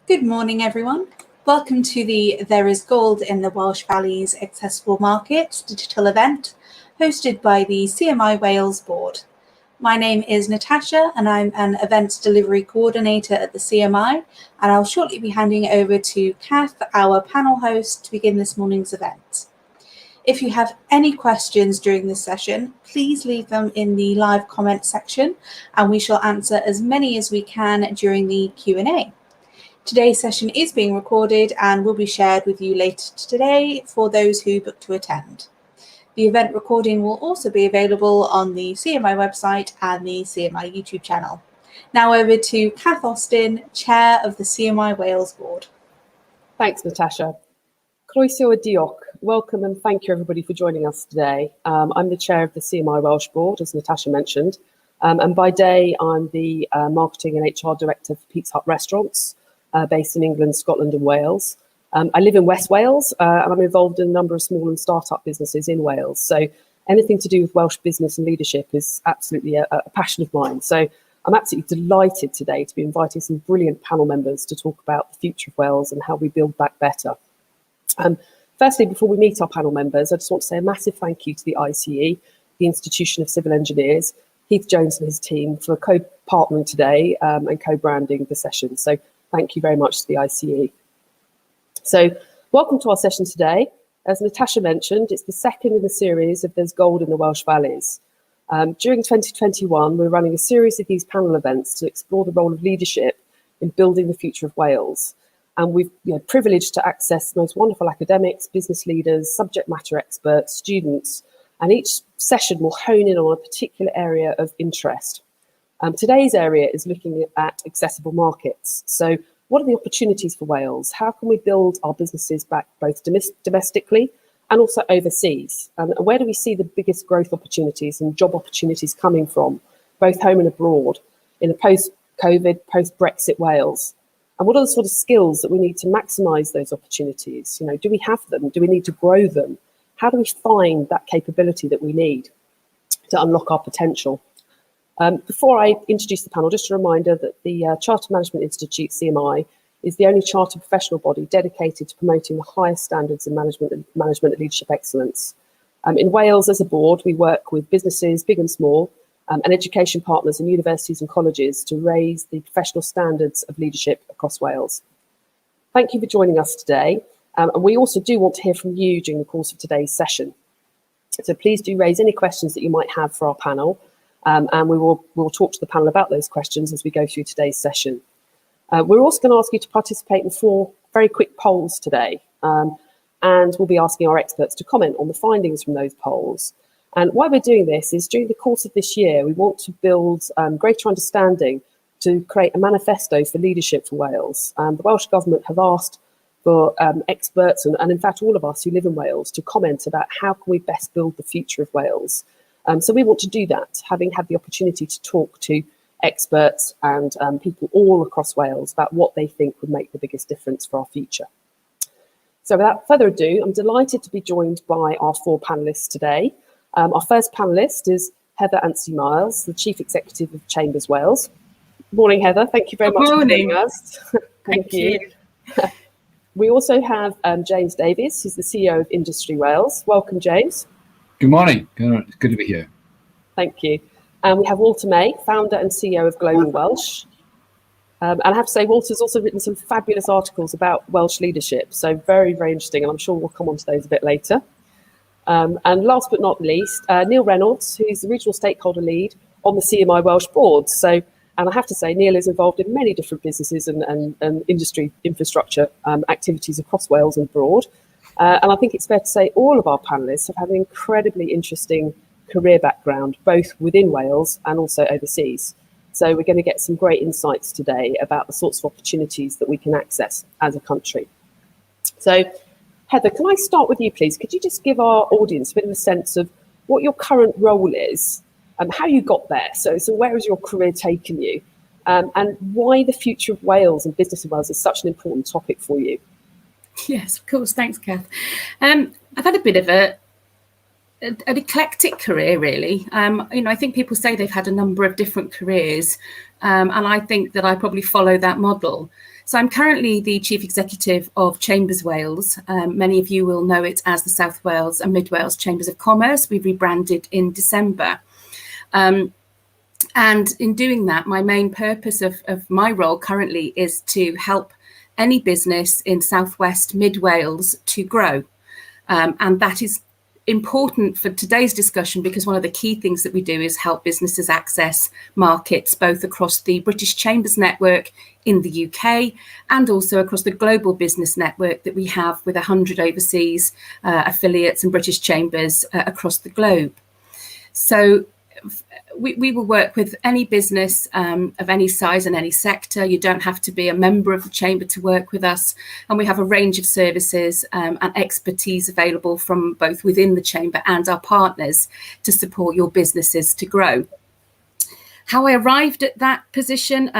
Good morning, everyone. Welcome to the There is Gold in the Welsh Valleys Accessible Markets digital event, hosted by the CMI Wales Board. My name is Natasha, and I'm an Events Delivery Coordinator at the CMI, and I'll shortly be handing over to Kath, our panel host, to begin this morning's event. If you have any questions during this session, please leave them in the live comment section, and we shall answer as many as we can during the Q&A. Today's session is being recorded and will be shared with you later today for those who book to attend. The event recording will also be available on the CMI website and the CMI YouTube channel. Now over to Kath Austin, Chair of the CMI Wales Board. Thanks, Natasha. Croeso a diolch. Welcome and thank you everybody for joining us today. I'm the Chair of the CMI Welsh Board, as Natasha mentioned, and by day I'm the Marketing and HR Director for Pete's Hut Restaurants, based in England, Scotland and Wales. I live in West Wales and I'm involved in a number of small and start-up businesses in Wales. So anything to do with Welsh business and leadership is absolutely a passion of mine. So I'm absolutely delighted today to be inviting some brilliant panel members to talk about the future of Wales and how we build back better. Firstly, before we meet our panel members, I just want to say a massive thank you to the ICE, the Institution of Civil Engineers, Heath Jones and his team for co-partnering today and co-branding the session. So thank you very much to the ICE. So welcome to our session today. As Natasha mentioned, it's the second in the series of There's Gold in the Welsh Valleys. During 2021, we're running a series of these panel events to explore the role of leadership in building the future of Wales. And we've privileged to access the most wonderful academics, business leaders, subject matter experts, students, and each session will hone in on a particular area of interest. Today's area is looking at accessible markets. So what are the opportunities for Wales? How can we build our businesses back both domestically and also overseas? And where do we see the biggest growth opportunities and job opportunities coming from, both home and abroad, in a post-COVID, post-Brexit Wales? And what are the sort of skills that we need to maximise those opportunities? Do we have them? Do we need to grow them? How do we find that capability that we need to unlock our potential? Before I introduce the panel, just a reminder that the Chartered Management Institute, CMI, is the only chartered professional body dedicated to promoting the highest standards in management and leadership excellence. In Wales, as a board, we work with businesses, big and small, and education partners in universities and colleges to raise the professional standards of leadership across Wales. Thank you for joining us today. And we also do want to hear from you during the course of today's session. So please do raise any questions that you might have for our panel. And we'll talk to the panel about those questions as we go through today's session. We're also going to ask you to participate in 4 very quick polls today. And we'll be asking our experts to comment on the findings from those polls. And why we're doing this is during the course of this year, we want to build greater understanding to create a manifesto for leadership for Wales. The Welsh Government have asked for experts and in fact all of us who live in Wales to comment about how can we best build the future of Wales. So we want to do that, having had the opportunity to talk to experts and people all across Wales about what they think would make the biggest difference for our future. So without further ado, I'm delighted to be joined by our 4 panellists today. Our first panellist is Heather Anstey-Miles, the Chief Executive of Chambers Wales. Morning, Heather. Thank you very much for joining us. Thank you. We also have James Davies, who's the CEO of Industry Wales. Welcome, James. Good morning. Good to be here. Thank you. And we have Walter May, founder and CEO of Global Welsh. And I have to say, Walter's also written some fabulous articles about Welsh leadership. So very, very interesting. And I'm sure we'll come on to those a bit later. And last but not least, Neil Reynolds, who's the regional stakeholder lead on the CMI Welsh board. So, and I have to say, Neil is involved in many different businesses and industry infrastructure activities across Wales and abroad. And I think it's fair to say all of our panellists have had an incredibly interesting career background, both within Wales and also overseas. So we're going to get some great insights today about the sorts of opportunities that we can access as a country. So, Heather, can I start with you, please? Could you just give our audience a bit of a sense of what your current role is and how you got there? So where has your career taken you? And why the future of Wales and business in Wales is such an important topic for you? Yes, of course. Thanks, Kath. I've had a bit of an eclectic career, really. I think people say they've had a number of different careers. and I think that I probably follow that model. So I'm currently the Chief Executive of Chambers Wales. Many of you will know it as the South Wales and Mid Wales Chambers of Commerce. We rebranded in December. And in doing that, my main purpose of my role currently is to help any business in Southwest Mid Wales to grow. And that is important for today's discussion, because one of the key things that we do is help businesses access markets both across the British Chambers network in the UK and also across the global business network that we have with 100 overseas affiliates and British Chambers across the globe. So we will work with any business of any size and any sector. You don't have to be a member of the Chamber to work with us. And we have a range of services and expertise available from both within the Chamber and our partners to support your businesses to grow. How I arrived at that position,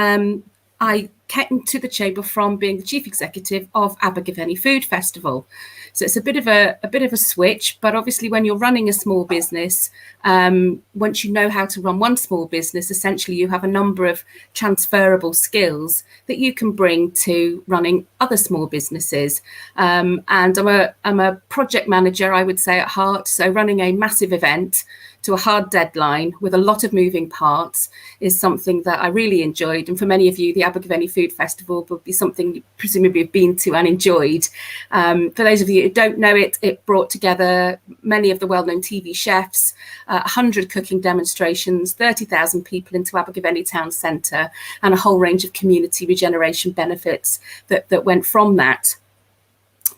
I came to the Chamber from being the Chief Executive of Abergavenny Food Festival. So it's a bit of a switch, but obviously when you're running a small business, once you know how to run one small business, essentially you have a number of transferable skills that you can bring to running other small businesses. And I'm a project manager, I would say, at heart. So running a massive event to a hard deadline with a lot of moving parts is something that I really enjoyed. And for many of you, the Abergavenny Food Festival will be something you presumably have been to and enjoyed. For those of you who don't know it, it brought together many of the well-known TV chefs, 100 cooking demonstrations, 30,000 people into Abergavenny Town Centre, and a whole range of community regeneration benefits that went from that.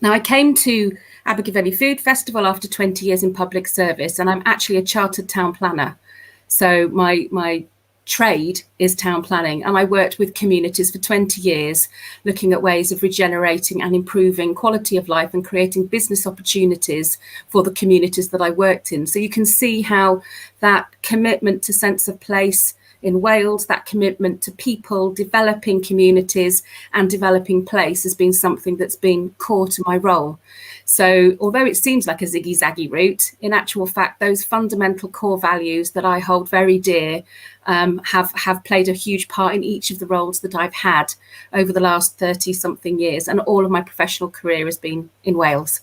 Now, I came to Abergavenny Food Festival after 20 years in public service, and I'm actually a chartered town planner. So my trade is town planning, and I worked with communities for 20 years looking at ways of regenerating and improving quality of life and creating business opportunities for the communities that I worked in. So you can see how that commitment to sense of place in Wales, that commitment to people, developing communities and developing place has been something that's been core to my role. So although it seems like a ziggy-zaggy route, in actual fact, those fundamental core values that I hold very dear have played a huge part in each of the roles that I've had over the last 30-something years, and all of my professional career has been in Wales.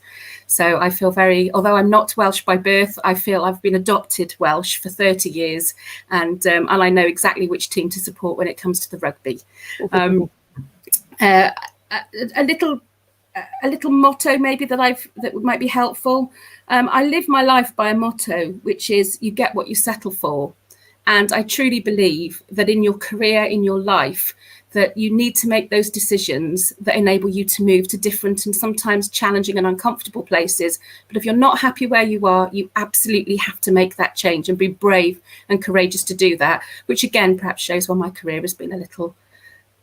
So I feel although I'm not Welsh by birth, I feel I've been adopted Welsh for 30 years, and I know exactly which team to support when it comes to the rugby. A little motto maybe that might be helpful. I live my life by a motto, which is you get what you settle for. And I truly believe that in your career, in your life, that you need to make those decisions that enable you to move to different and sometimes challenging and uncomfortable places. But if you're not happy where you are, you absolutely have to make that change and be brave and courageous to do that, which again, perhaps shows why my career has been a little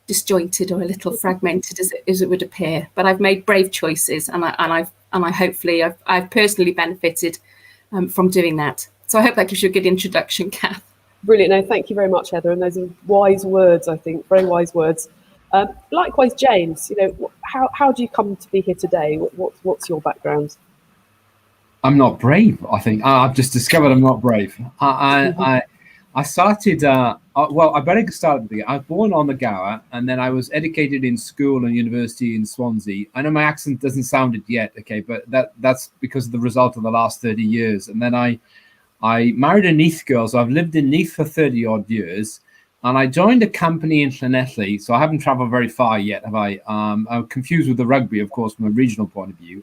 disjointed or a little fragmented as it would appear. But I've made brave choices, and I've personally benefited from doing that. So I hope that gives you a good introduction, Kath. Brilliant. No, thank you very much, Heather. And those are wise words, I think, very wise words. Likewise, James, how do you come to be here today? What's your background? I'm not brave, I think. I've just discovered I'm not brave. I started, I better start at the beginning. I was born on the Gower, and then I was educated in school and university in Swansea. I know my accent doesn't sound it yet, okay, but that's because of the result of the last 30 years. And then I married a Neath girl, so I've lived in Neath for 30 odd years, and I joined a company in Llanelli. So I haven't traveled very far yet, have I? I'm confused with the rugby, of course, from a regional point of view.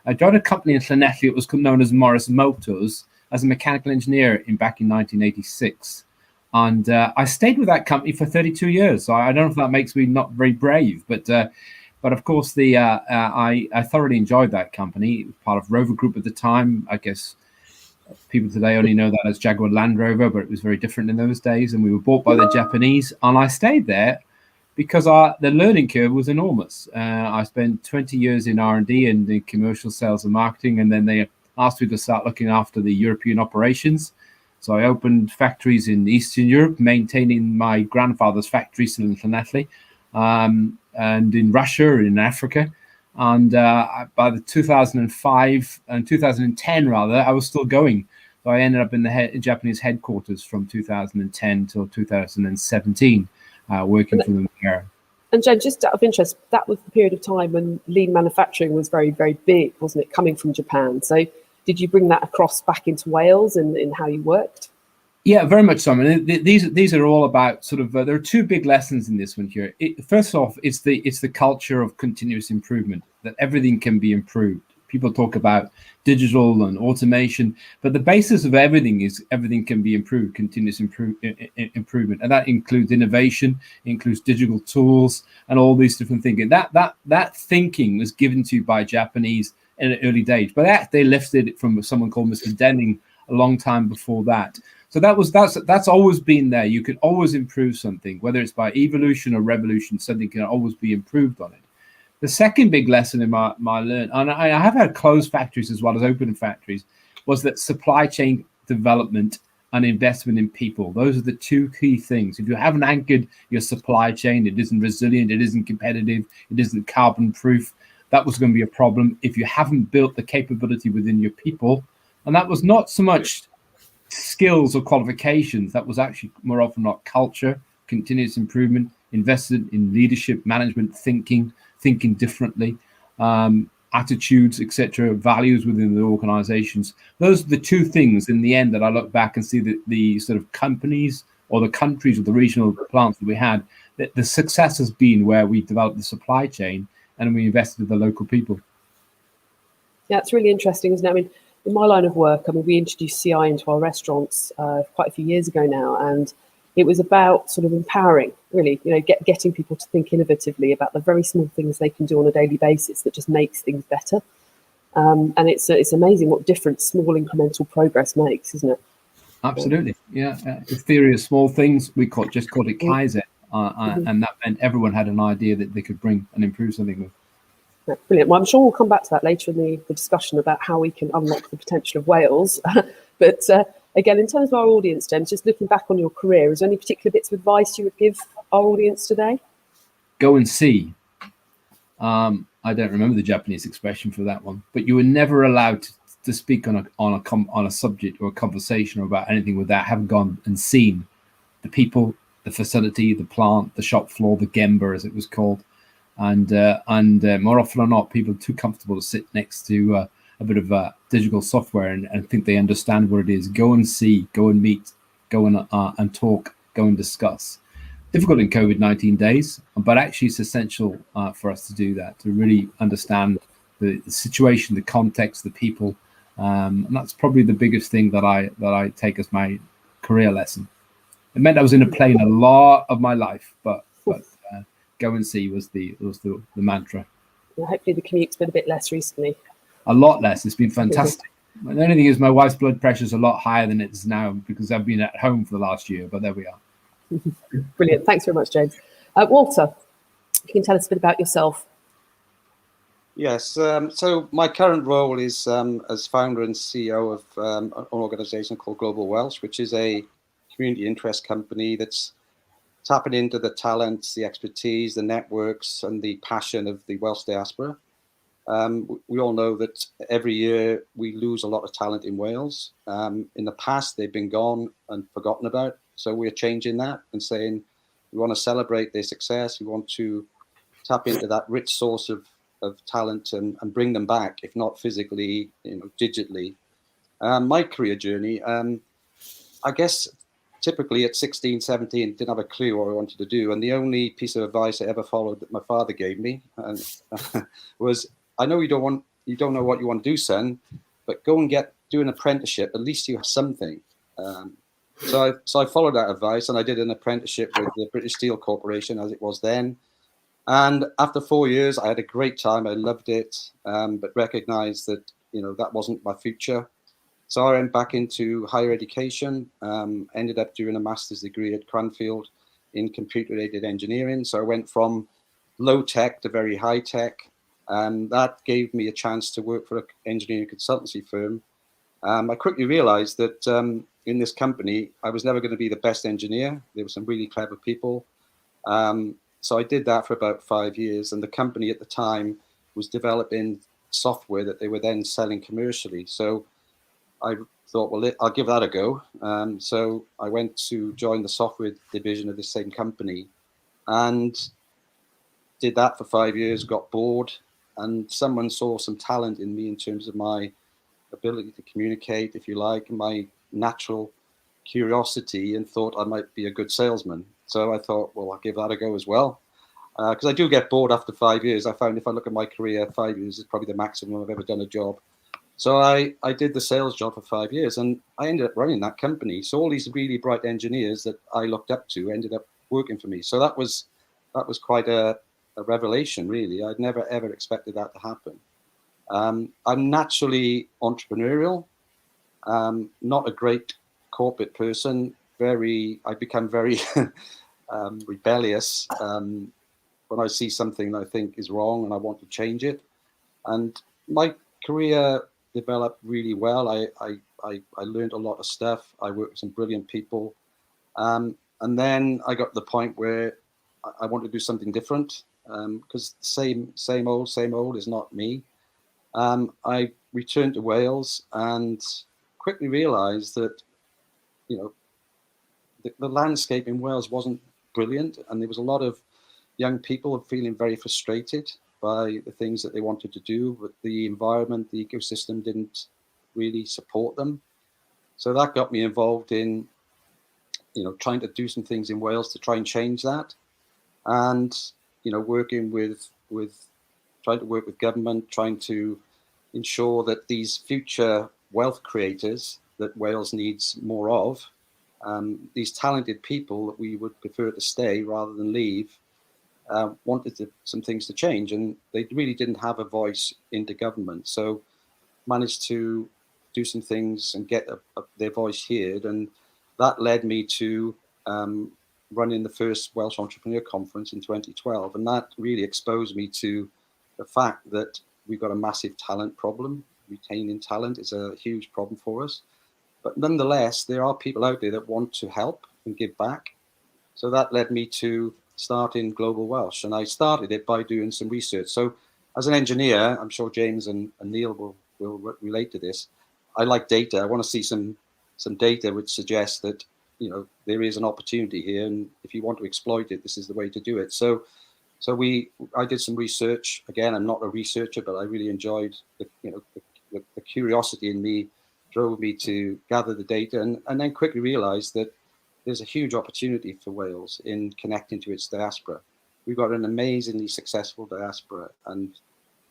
I joined a company in Llanelli. It was known as Morris Motors as a mechanical engineer back in 1986. And I stayed with that company for 32 years. So I don't know if that makes me not very brave, but of course, I thoroughly enjoyed that company. It was part of Rover Group at the time. I guess people today only know that as Jaguar Land Rover, but it was very different in those days. And we were bought by the Japanese, and I stayed there because the learning curve was enormous. I spent 20 years in R&D and in commercial sales and marketing, and then they asked me to start looking after the European operations. So I opened factories in Eastern Europe, maintaining my grandfather's factory still in Llanelli, and in Russia, in Africa. And by the 2005 and 2010, rather, I was still going. So I ended up in the Japanese headquarters from 2010 till 2017. working for them there. And Jen, just out of interest, that was the period of time when lean manufacturing was very, very big, wasn't it, coming from Japan? So did you bring that across back into Wales in how you worked? Yeah, very much so. I mean, these are all about sort of. There are two big lessons in this one here. First off, it's the culture of continuous improvement, that everything can be improved. People talk about digital and automation, but the basis of everything is everything can be improved, continuous improvement, and that includes innovation, includes digital tools, and all these different thinking. That thinking was given to you by Japanese in the early days, but they lifted it from someone called Mr. Denning a long time before that. So that's always been there. You can always improve something, whether it's by evolution or revolution. Something can always be improved on it. The second big lesson in my learn, and I have had closed factories as well as open factories, was that supply chain development and investment in people. Those are the two key things. If you haven't anchored your supply chain, it isn't resilient, it isn't competitive, it isn't carbon proof. That was going to be a problem. If you haven't built the capability within your people, and that was not so much skills or qualifications, that was actually more often not culture, continuous improvement, invested in leadership, management, thinking differently, attitudes, etc., values within the organizations. Those are the two things in the end that I look back and see that the sort of companies or the countries or the regional plants that we had, that the success has been where we developed the supply chain and we invested in the local people. Yeah, it's really interesting, isn't it? I mean, in my line of work, we introduced CI into our restaurants quite a few years ago now, and it was about sort of empowering, really, getting people to think innovatively about the very small things they can do on a daily basis that just makes things better. And it's amazing what difference small incremental progress makes, isn't it? Absolutely, yeah. The theory of small things, we just called it Kaizen, and that meant everyone had an idea that they could bring and improve something with. Yeah, brilliant. Well, I'm sure we'll come back to that later in the discussion about how we can unlock the potential of Wales. But again, in terms of our audience, James, just looking back on your career, is there any particular bits of advice you would give our audience today? Go and see. I don't remember the Japanese expression for that one, but you were never allowed to speak on a subject or a conversation or about anything without having gone and seen the people, the facility, the plant, the shop floor, the gemba as it was called. And more often than not, people are too comfortable to sit next to a bit of digital software and think they understand what it is. Go and see, go and meet, go and talk, go and discuss. Difficult in COVID-19 days, but actually it's essential for us to do that, to really understand the situation, the context, the people. And that's probably the biggest thing that I take as my career lesson. It meant I was in a plane a lot of my life, but go and see was the mantra. Well, hopefully the commute's been a bit less recently. A lot less. It's been fantastic. The only thing is my wife's blood pressure is a lot higher than it is now because I've been at home for the last year, but there we are. Brilliant. Thanks very much, James. Walter, you can tell us a bit about yourself. Yes. So my current role is as founder and CEO of an organization called Global Welsh, which is a community interest company that's tapping into the talents, the expertise, the networks, and the passion of the Welsh diaspora. We all know that every year we lose a lot of talent in Wales. In the past, they've been gone and forgotten about. So we're changing that and saying we want to celebrate their success. We want to tap into that rich source of talent and bring them back, if not physically, digitally. My career journey, I guess, typically at 16, 17, didn't have a clue what I wanted to do. And the only piece of advice I ever followed that my father gave me was, I know you don't know what you want to do, son, but go and do an apprenticeship. At least you have something. So I followed that advice and I did an apprenticeship with the British Steel Corporation as it was then. And after 4 years, I had a great time. I loved it, but recognized that, that wasn't my future. So I went back into higher education, ended up doing a master's degree at Cranfield in computer-aided engineering. So I went from low tech to very high tech. And that gave me a chance to work for an engineering consultancy firm. I quickly realized that in this company, I was never going to be the best engineer. There were some really clever people. So I did that for about 5 years. And the company at the time was developing software that they were then selling commercially. So I thought, well, I'll give that a go. So I went to join the software division of the same company. and did that for 5 years, got bored, and someone saw some talent in me in terms of my ability to communicate, if you like, and my natural curiosity, and thought I might be a good salesman. So I thought, well, I'll give that a go as well. Because I do get bored after 5 years. I found if I look at my career, 5 years is probably the maximum I've ever done a job. So I did the sales job for 5 years, and I ended up running that company. So all these really bright engineers that I looked up to ended up working for me. So that was quite a revelation, really. I'd never, ever expected that to happen. I'm naturally entrepreneurial, not a great corporate person. I become very rebellious when I see something that I think is wrong and I want to change it. And my career developed really well. I learned a lot of stuff. I worked with some brilliant people. And then I got to the point where I want to do something different, because same old is not me. I returned to Wales and quickly realized that, the landscape in Wales wasn't brilliant, and there was a lot of young people feeling very frustrated by the things that they wanted to do, but the environment, the ecosystem didn't really support them. So that got me involved in, trying to do some things in Wales to try and change that. And, working trying to work with government, trying to ensure that these future wealth creators that Wales needs more of, these talented people that we would prefer to stay rather than leave, wanted some things to change, and they really didn't have a voice into government. So managed to do some things and get their voice heard, and that led me to running the first Welsh Entrepreneur Conference in 2012, and that really exposed me to the fact that we've got a massive talent problem. Retaining talent is a huge problem for us, but nonetheless, there are people out there that want to help and give back. So that led me to starting Global Welsh, and I started it by doing some research. So as an engineer, I'm sure James and Neil will relate to this. I like data. I want to see some data which suggests that there is an opportunity here, and if you want to exploit it, this is the way to do it. So I did some research. Again, I'm not a researcher, but I really enjoyed the curiosity in me drove me to gather the data, and then quickly realized that there's a huge opportunity for Wales in connecting to its diaspora. We've got an amazingly successful diaspora, and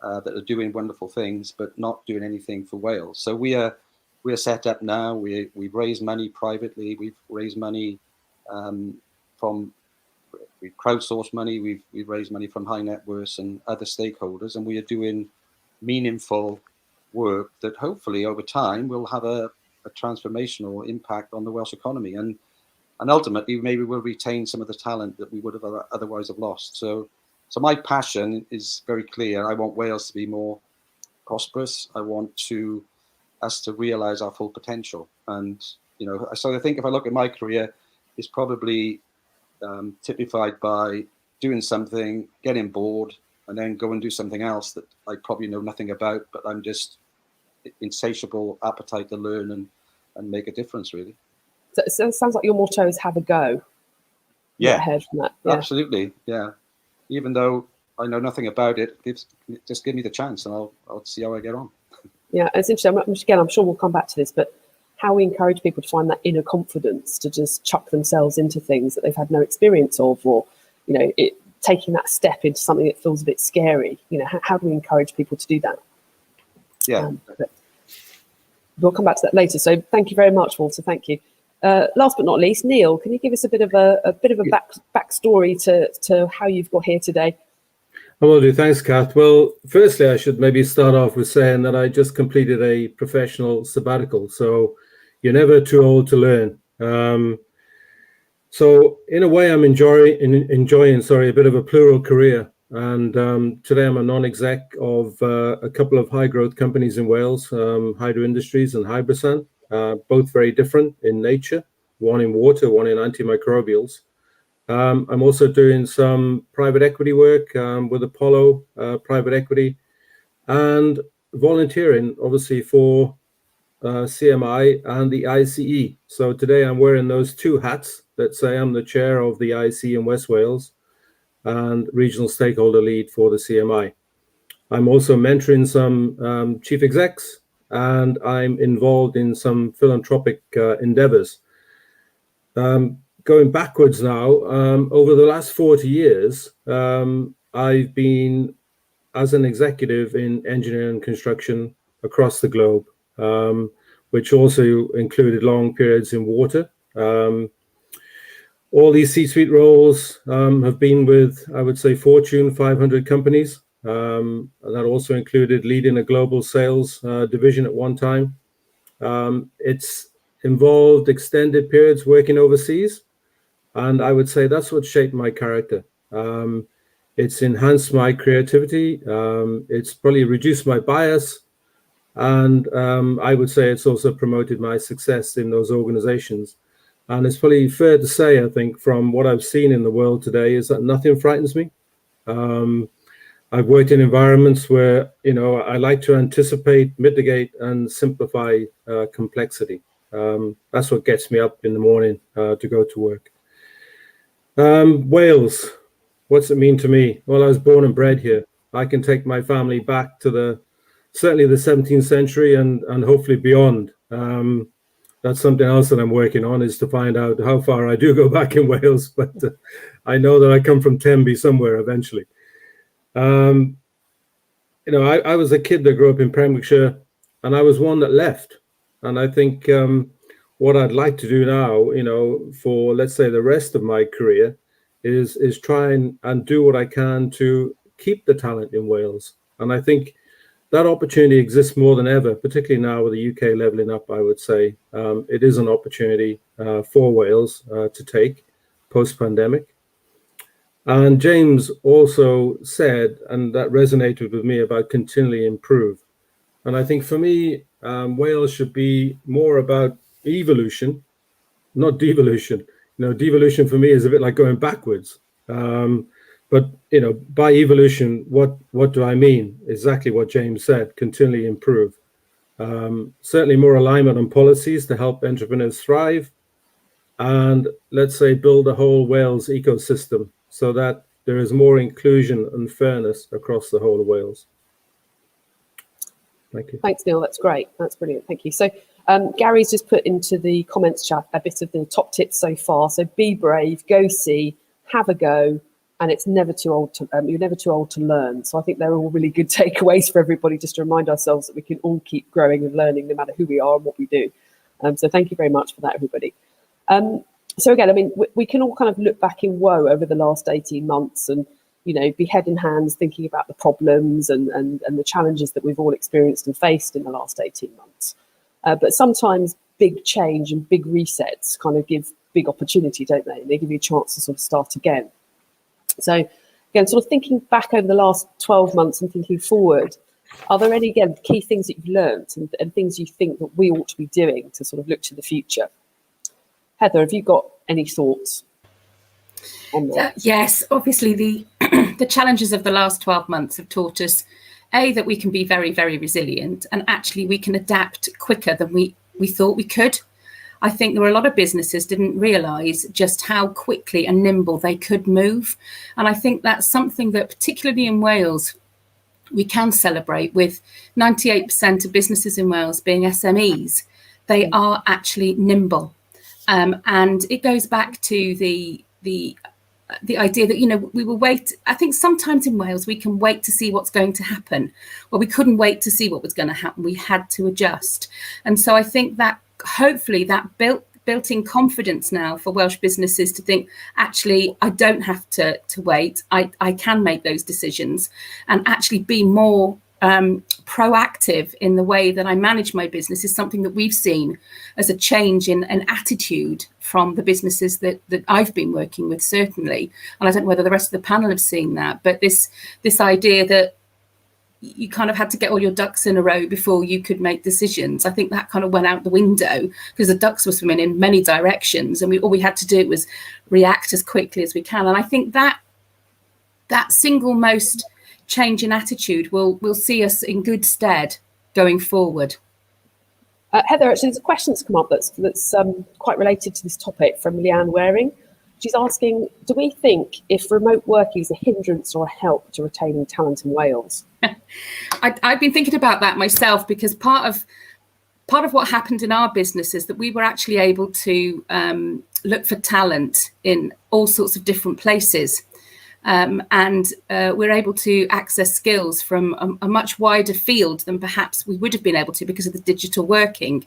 that are doing wonderful things, but not doing anything for Wales. So we are set up now. We've raised money privately. We've raised money we've crowdsourced money. We've raised money from high net worths and other stakeholders, and we are doing meaningful work that hopefully over time will have a transformational impact on the Welsh economy, and ultimately maybe we'll retain some of the talent that we would have otherwise have lost. So my passion is very clear. I want Wales to be more prosperous. I want us to realize our full potential. And, so I think if I look at my career, it's probably typified by doing something, getting bored, and then go and do something else that I probably know nothing about, but I'm just insatiable appetite to learn and make a difference, really. So it sounds like your motto is have a go. Yeah, I heard from that. Yeah. Absolutely. Yeah. Even though I know nothing about it, just give me the chance and I'll see how I get on. Yeah, it's interesting. I'm sure we'll come back to this, but how we encourage people to find that inner confidence to just chuck themselves into things that they've had no experience of, or, taking that step into something that feels a bit scary. How do we encourage people to do that? Yeah. We'll come back to that later. So thank you very much, Walter. Thank you. Last but not least, Neil, can you give us a bit of a backstory to how you've got here today? I will do. Thanks, Kath. Well, firstly, I should maybe start off with saying that I just completed a professional sabbatical. So you're never too old to learn. So in a way, I'm enjoying a bit of a plural career. And today I'm a non-exec of a couple of high-growth companies in Wales, Hydro Industries and Hybrysan, both very different in nature, one in water, one in antimicrobials. I'm also doing some private equity work with Apollo Private Equity, and volunteering, obviously, for CMI and the ICE. So today I'm wearing those two hats. Let's say I'm the chair of the ICE in West Wales, and regional stakeholder lead for the CMI. I'm also mentoring some chief execs, and I'm involved in some philanthropic endeavors. Going backwards now, over the last 40 years, I've been as an executive in engineering and construction across the globe, which also included long periods in water. All these C-suite roles have been with, I would say, Fortune 500 companies. And that also included leading a global sales division at one time. It's involved extended periods working overseas. And I would say that's what shaped my character. It's enhanced my creativity. It's probably reduced my bias. And I would say it's also promoted my success in those organizations. And it's probably fair to say, I think, from what I've seen in the world today, is that nothing frightens me. I've worked in environments where, I like to anticipate, mitigate, and simplify complexity. That's what gets me up in the morning to go to work. Wales, what's it mean to me? Well, I was born and bred here. I can take my family back to certainly the 17th century and hopefully beyond. That's something else that I'm working on, is to find out how far I do go back in Wales. But I know that I come from Tenby somewhere eventually. I was a kid that grew up in Pembrokeshire, and I was one that left. And I think what I'd like to do now, for, let's say, the rest of my career is try and do what I can to keep the talent in Wales. And I think that opportunity exists more than ever, particularly now with the UK levelling up, I would say. It is an opportunity for Wales to take post-pandemic. And James also said, and that resonated with me, about continually improve. And I think for me, Wales should be more about evolution, not devolution. Devolution for me is a bit like going backwards. But by evolution, what do I mean? Exactly what James said: continually improve. Certainly more alignment on policies to help entrepreneurs thrive, and let's say build a whole Wales ecosystem so that there is more inclusion and fairness across the whole of Wales. Thank you. Thanks, Neil. That's great. That's brilliant. Thank you. So Gary's just put into the comments chat a bit of the top tips so far. So be brave, go see, have a go, and it's never too old to you're never too old to learn. So I think they're all really good takeaways for everybody, just to remind ourselves that we can all keep growing and learning no matter who we are and what we do. So thank you very much for that, everybody. So again, we can all kind of look back in woe over the last 18 months and, be head in hands thinking about the problems and the challenges that we've all experienced and faced in the last 18 months. But sometimes big change and big resets kind of give big opportunity, don't they? They give you a chance to sort of start again. So again, sort of thinking back over the last 12 months and thinking forward, are there any, again, key things that you've learned and things you think that we ought to be doing to sort of look to the future? Heather, have you got any thoughts on that? Yes, obviously the challenges of the last 12 months have taught us, that we can be very, very resilient, and actually we can adapt quicker than we thought we could. I think there were a lot of businesses didn't realise just how quickly and nimble they could move. And I think that's something that, particularly in Wales, we can celebrate, with 98% of businesses in Wales being SMEs. They are actually nimble. And it goes back to the idea that, we will wait. I think sometimes in Wales, we can wait to see what's going to happen. Well, we couldn't wait to see what was going to happen. We had to adjust. And so I think that hopefully that built-in confidence now for Welsh businesses to think, actually, I don't have to wait. I can make those decisions and actually be more proactive in the way that I manage my business is something that we've seen as a change in an attitude from the businesses that I've been working with, certainly. And I don't know whether the rest of the panel have seen that, but this idea that you kind of had to get all your ducks in a row before you could make decisions. I think that kind of went out the window because the ducks were swimming in many directions, and all we had to do was react as quickly as we can. And I think that single most change in attitude will see us in good stead going forward. Heather, actually, there's a question that's come up that's quite related to this topic from Leanne Waring. She's asking, do we think if remote working is a hindrance or a help to retaining talent in Wales? I've been thinking about that myself, because part of what happened in our business is that we were actually able to look for talent in all sorts of different places. And we're able to access skills from a much wider field than perhaps we would have been able to because of the digital working.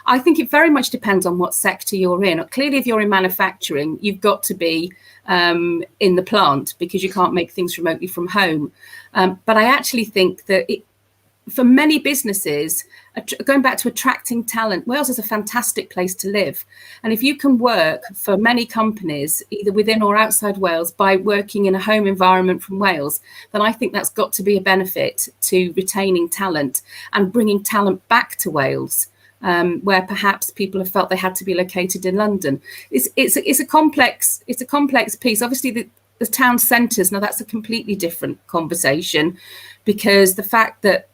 I think it very much depends on what sector you're in. Clearly, if you're in manufacturing, you've got to be in the plant because you can't make things remotely from home. But I actually think that for many businesses, going back to attracting talent, Wales is a fantastic place to live. And if you can work for many companies, either within or outside Wales, by working in a home environment from Wales, then I think that's got to be a benefit to retaining talent and bringing talent back to Wales, where perhaps people have felt they had to be located in London. It's a complex piece. Obviously, the town centres, now that's a completely different conversation, because the fact that,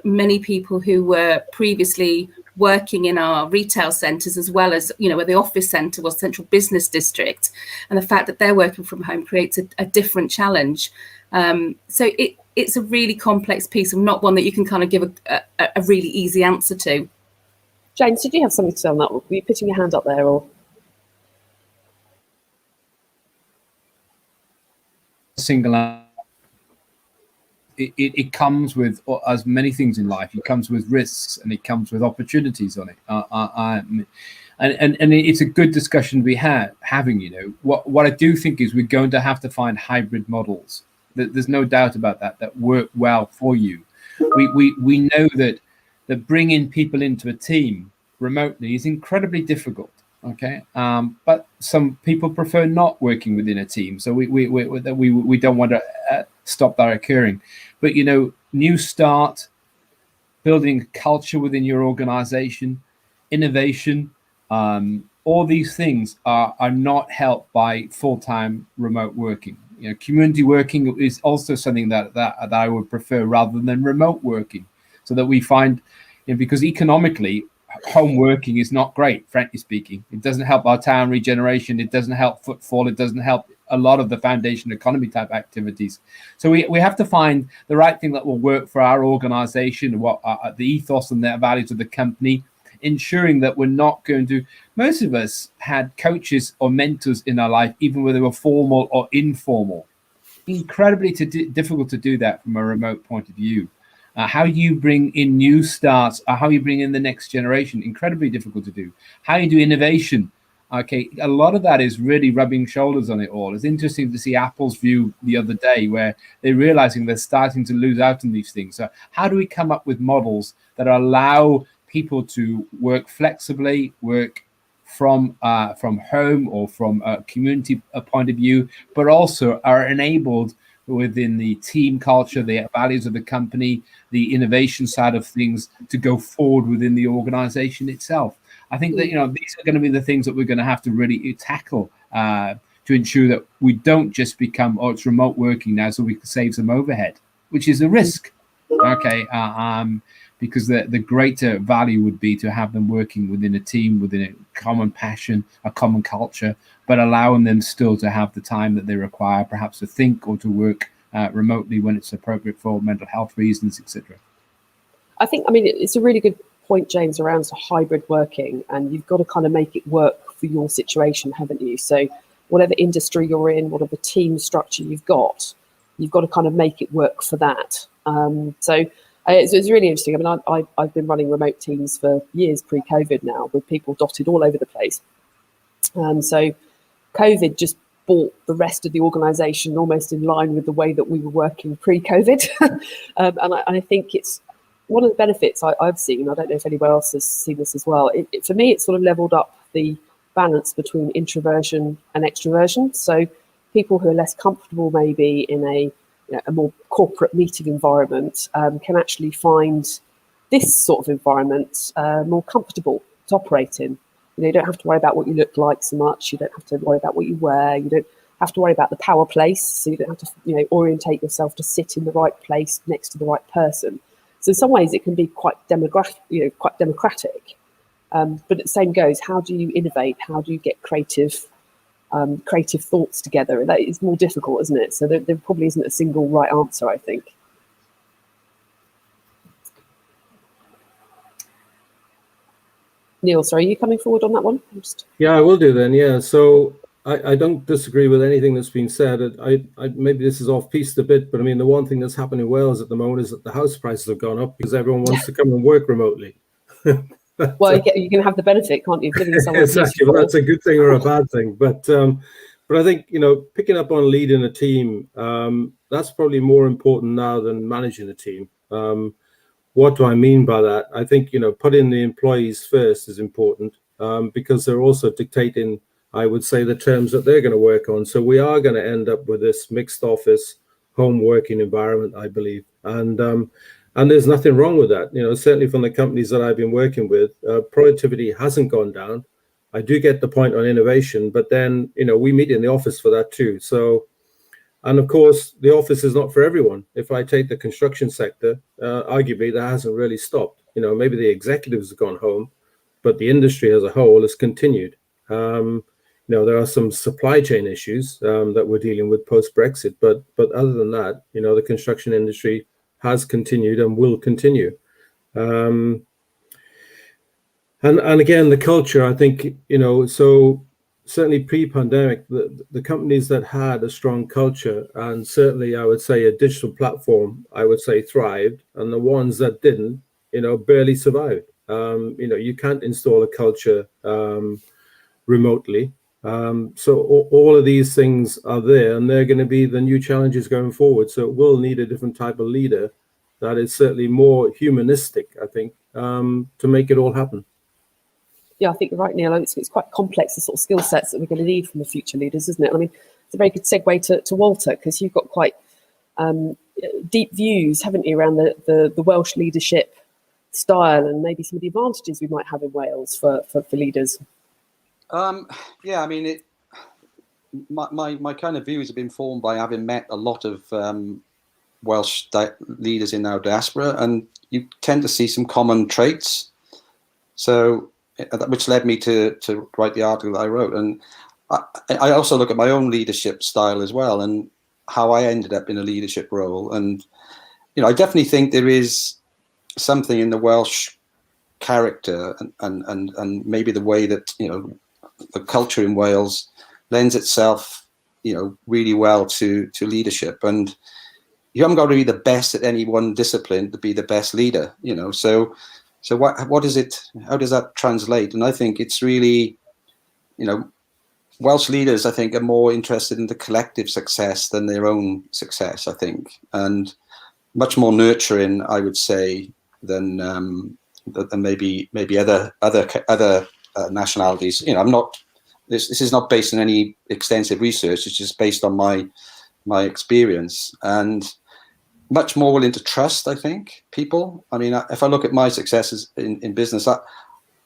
many people who were previously working in our retail centres, as well as, where the office centre was central business district, and the fact that they're working from home creates a different challenge. So it's a really complex piece, and not one that you can kind of give a really easy answer to. James, did you have something to say on that? Were you putting your hand up there, or? Single out. It comes with, as many things in life, it comes with risks and it comes with opportunities on it. And it's a good discussion we having. What I do think is we're going to have to find hybrid models. There's no doubt about that work well for you. We know that bringing people into a team remotely is incredibly difficult. Okay, but some people prefer not working within a team, so we don't want to stop that occurring. But new start, building culture within your organization, innovation, all these things are not helped by full-time remote working. Community working is also something that I would prefer rather than remote working, so that we find, because economically, home working is not great, frankly speaking. It doesn't help our town regeneration. It doesn't help footfall. It doesn't help a lot of the foundation economy type activities. So we have to find the right thing that will work for our organization, what the ethos and the values of the company, ensuring that we're not going to. Most of us had coaches or mentors in our life, even whether they were formal or informal. Incredibly difficult to do that from a remote point of view. How you bring in new starts, how you bring in the next generation, incredibly difficult to do. How you do innovation, okay, a lot of that is really rubbing shoulders on it all. It's interesting to see Apple's view the other day, where they're realizing they're starting to lose out on these things. So how do we come up with models that allow people to work flexibly, work from home or from a community point of view, but also are enabled within the team culture, the values of the company, the innovation side of things, to go forward within the organization itself. I think that these are going to be the things that we're going to have to really tackle to ensure that we don't just become, it's remote working now so we can save some overhead, which is a risk. Okay, because the greater value would be to have them working within a team, within a common passion, a common culture, but allowing them still to have the time that they require, perhaps to think or to work remotely when it's appropriate for mental health reasons, etc. I mean, it's a really good point, James, around hybrid working, and you've got to kind of make it work for your situation, haven't you? So whatever industry you're in, whatever team structure you've got to kind of make it work for that. So it's really interesting. I mean, I've been running remote teams for years pre-COVID now, with people dotted all over the place. So COVID just brought the rest of the organisation almost in line with the way that we were working pre-COVID. And I think it's one of the benefits I've seen. I don't know if anyone else has seen this as well. For me, it sort of levelled up the balance between introversion and extroversion. So people who are less comfortable maybe in a more corporate meeting environment can actually find this sort of environment more comfortable to operate in. You don't have to worry about what you look like so much. You don't have to worry about what you wear. You don't have to worry about the power place. So you don't have to, orientate yourself to sit in the right place next to the right person. So in some ways, it can be quite democratic. But the same goes. How do you innovate? How do you get creative creative thoughts together. That is more difficult, isn't it? So there probably isn't a single right answer, I think. Neil, sorry, are you coming forward on that one? Yeah, I will do then. Yeah, so I don't disagree with anything that's been said. I maybe this is off piece a bit, but I mean, the one thing that's happened in Wales at the moment is that the house prices have gone up because everyone wants to come and work remotely. Well, you can have the benefit, can't you, of living somewhere exactly. Well, that's a good thing or a bad thing, but I think, you know, picking up on leading a team, that's probably more important now than managing a team. What do I mean by that? I think, you know, putting the employees first is important because they're also dictating, I would say, the terms that they're going to work on. So we are going to end up with this mixed office home working environment, I believe. And there's nothing wrong with that. You know, certainly from the companies that I've been working with, productivity hasn't gone down. I do get the point on innovation, but then, you know, we meet in the office for that too. So, and of course, the office is not for everyone. If I take the construction sector, arguably that hasn't really stopped. You know, maybe the executives have gone home, but the industry as a whole has continued. You know, there are some supply chain issues that we're dealing with post-Brexit, but other than that, you know, the construction industry has continued and will continue. And again, the culture, I think, you know, so certainly pre-pandemic, the companies that had a strong culture, and certainly I would say a digital platform, I would say thrived, and the ones that didn't, you know, barely survived. You know, you can't install a culture remotely. So all of these things are there, and they're going to be the new challenges going forward. So it will need a different type of leader that is certainly more humanistic, I think, to make it all happen. Yeah, I think you're right, Neil. It's quite complex, the sort of skill sets that we're going to need from the future leaders, isn't it? I mean, it's a very good segue to Walter, because you've got quite deep views, haven't you, around the Welsh leadership style and maybe some of the advantages we might have in Wales for leaders. Yeah, I mean, my kind of views have been formed by having met a lot of Welsh leaders in our diaspora, and you tend to see some common traits. So, which led me to write the article that I wrote. And I also look at my own leadership style as well, and how I ended up in a leadership role. And, you know, I definitely think there is something in the Welsh character and maybe the way that, you know, the culture in Wales lends itself, you know, really well to leadership. And you haven't got to be the best at any one discipline to be the best leader, you know. So what is it? How does that translate? And I think it's really, you know, Welsh leaders, I think, are more interested in the collective success than their own success, I think, and much more nurturing, I would say, than maybe other nationalities. You know, I'm not. This is not based on any extensive research. It's just based on my experience, and much more willing to trust, I think, people. I mean, if I look at my successes in business,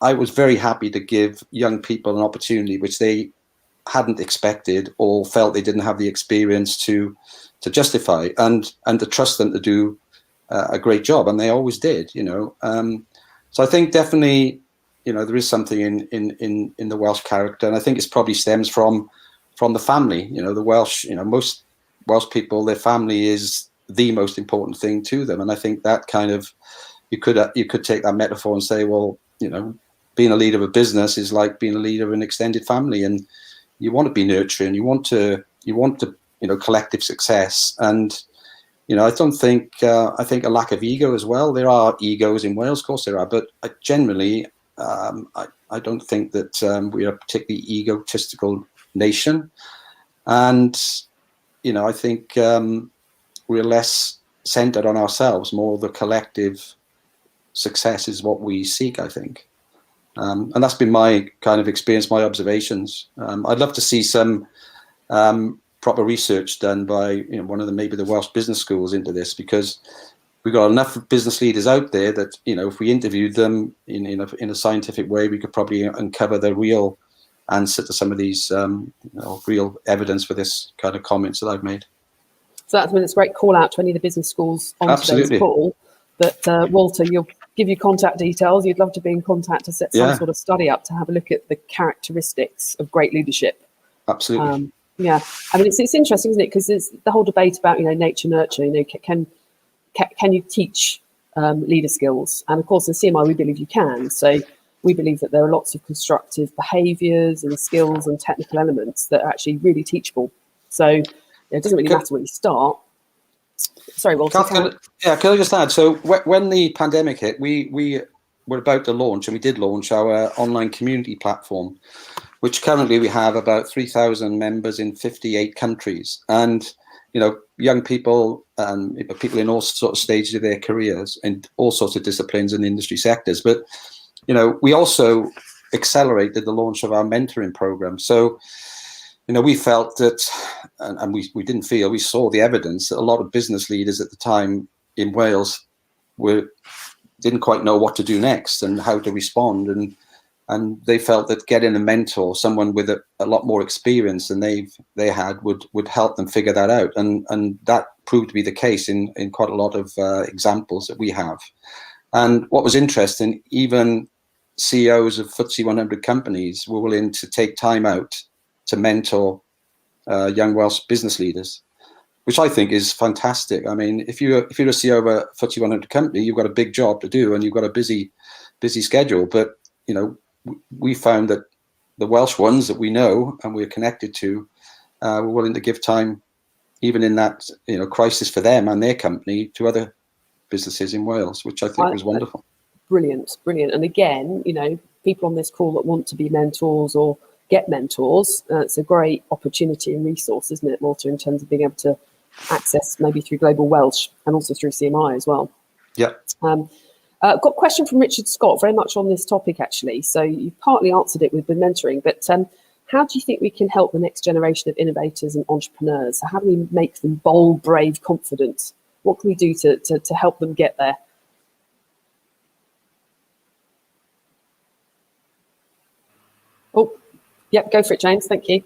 I was very happy to give young people an opportunity which they hadn't expected or felt they didn't have the experience to justify, and to trust them to do a great job, and they always did, you know. So I think definitely, you know, there is something in the Welsh character, and I think it probably stems from the family. You know, the Welsh, you know, most Welsh people, their family is the most important thing to them, and I think that kind of, you could take that metaphor and say, well, you know, being a leader of a business is like being a leader of an extended family, and you want to be nurturing, you want to you know, collective success. And you know, I don't think I think a lack of ego as well. There are egos in Wales, of course there are, but generally I don't think that we are a particularly egotistical nation. And you know, I think we're less centered on ourselves, more the collective success is what we seek, I think. And that's been my kind of experience, my observations. I'd love to see some proper research done by, you know, one of maybe the Welsh business schools into this, because we've got enough business leaders out there that, you know, if we interviewed them in a scientific way, we could probably uncover the real answer to some of these you know, real evidence for this kind of comments that I've made. So that's when it's a great call out to any of the business schools on today's call. That Walter, you'll give you contact details. You'd love to be in contact to set some sort of study up to have a look at the characteristics of great leadership Absolutely. Yeah, I mean, it's interesting, isn't it? Because it's the whole debate about, nature nurture. Can you teach leader skills? And of course, in CMI, we believe you can. So we believe that there are lots of constructive behaviours and skills and technical elements that are actually really teachable. So it doesn't really matter where you start. Sorry, Walter. Can I just add? So when the pandemic hit, we were about to launch, and we did launch our online community platform, which currently we have about 3,000 members in 58 countries. And, young people and people in all sorts of stages of their careers and all sorts of disciplines and industry sectors. But, we also accelerated the launch of our mentoring program. So, we felt that, and we didn't feel, we saw the evidence that a lot of business leaders at the time in Wales didn't quite know what to do next and how to respond. And they felt that getting a mentor, someone with a lot more experience than they had, would help them figure that out. And that proved to be the case in quite a lot of examples that we have. And what was interesting, even CEOs of FTSE 100 companies were willing to take time out to mentor young Welsh business leaders, which I think is fantastic. I mean, if you're a CEO of a FTSE 100 company, you've got a big job to do and you've got a busy schedule. But we found that the Welsh ones that we know and we're connected to were willing to give time, even in that crisis for them and their company, to other businesses in Wales, which I think was wonderful. Brilliant. And again, people on this call that want to be mentors or get mentors, it's a great opportunity and resource, isn't it, Walter, in terms of being able to access maybe through Global Welsh and also through CMI as well. Yeah. Got a question from Richard Scott, very much on this topic, actually. So you've partly answered it with the mentoring, but how do you think we can help the next generation of innovators and entrepreneurs? So how do we make them bold, brave, confident? What can we do to help them get there? Oh, yeah, go for it, James. Thank you.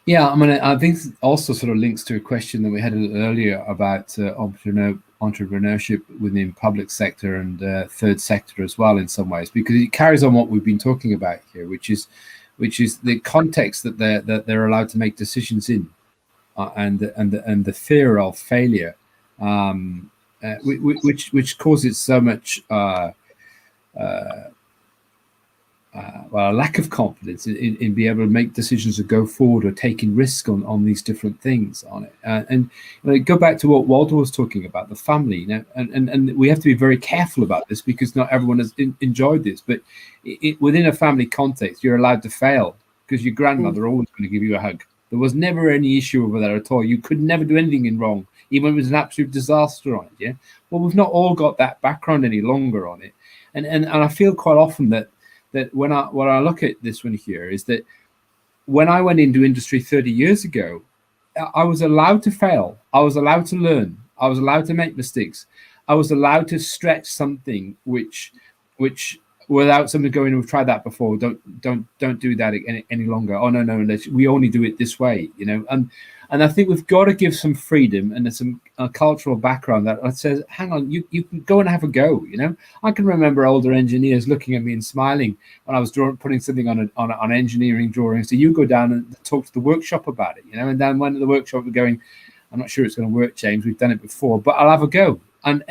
Yeah, I think it also sort of links to a question that we had a little earlier about entrepreneurship within public sector and third sector as well, in some ways, because it carries on what we've been talking about here, which is the context that they're allowed to make decisions in, and the fear of failure, which causes so much a lack of confidence in being able to make decisions to go forward or taking risk on these different things on it. And go back to what Walter was talking about, the family, and we have to be very careful about this, because not everyone has enjoyed this, but within a family context, you're allowed to fail, because your grandmother always going to give you a hug. There was never any issue over that at all. You could never do anything in wrong, even if it was an absolute disaster on it. Yeah. Well, we've not all got that background any longer on it. And I feel quite often that when I look at this one here is that when I went into industry 30 years ago, I was allowed to fail. I was allowed to learn. I was allowed to make mistakes. I was allowed to stretch something which without somebody going, we've tried that before. Don't do that any longer. Oh no, we only do it this way, And I think we've got to give some freedom and some cultural background that says, hang on, you can go and have a go. I can remember older engineers looking at me and smiling when I was putting something on engineering drawings. So you go down and talk to the workshop about it, And then when the workshop were going, I'm not sure it's going to work, James. We've done it before, but I'll have a go. And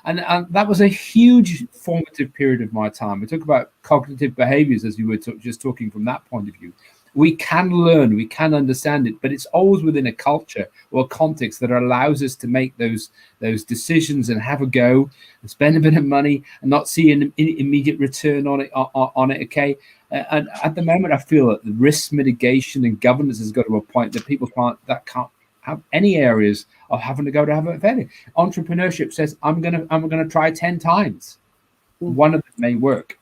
that was a huge formative period of my time. We talk about cognitive behaviors, as you were just talking from that point of view. We can learn, we can understand it, but it's always within a culture or a context that allows us to make those decisions and have a go and spend a bit of money and not see an immediate return on it. Okay, and at the moment, I feel that the risk mitigation and governance has got to a point that people can't have any areas of having to go to have a failure. Entrepreneurship says, I'm gonna try 10 times. One of them may work.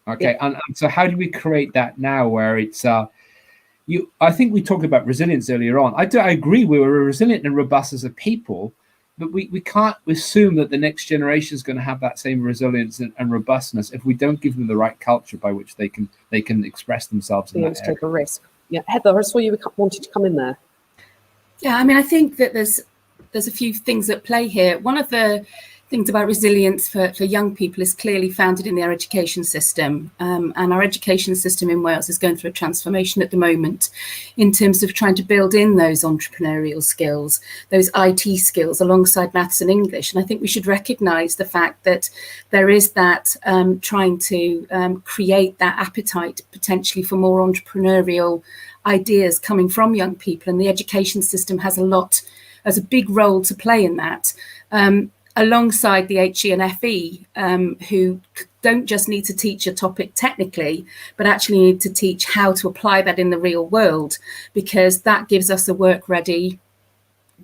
Okay, yeah. And so how do we create that now where it's I think we talked about resilience earlier on. I agree we were resilient and robust as a people, but we can't assume that the next generation is going to have that same resilience and robustness if we don't give them the right culture by which they can express themselves. Take a risk. Yeah, Heather, I saw you wanted to come in there. Yeah, I mean, I think that there's a few things at play here. One of the things about resilience for young people is clearly founded in our education system. And our education system in Wales is going through a transformation at the moment in terms of trying to build in those entrepreneurial skills, those IT skills alongside maths and English. And I think we should recognise the fact that there is that trying to create that appetite potentially for more entrepreneurial ideas coming from young people. And the education system has a big role to play in that. Alongside the HE and FE, who don't just need to teach a topic technically, but actually need to teach how to apply that in the real world, because that gives us a work-ready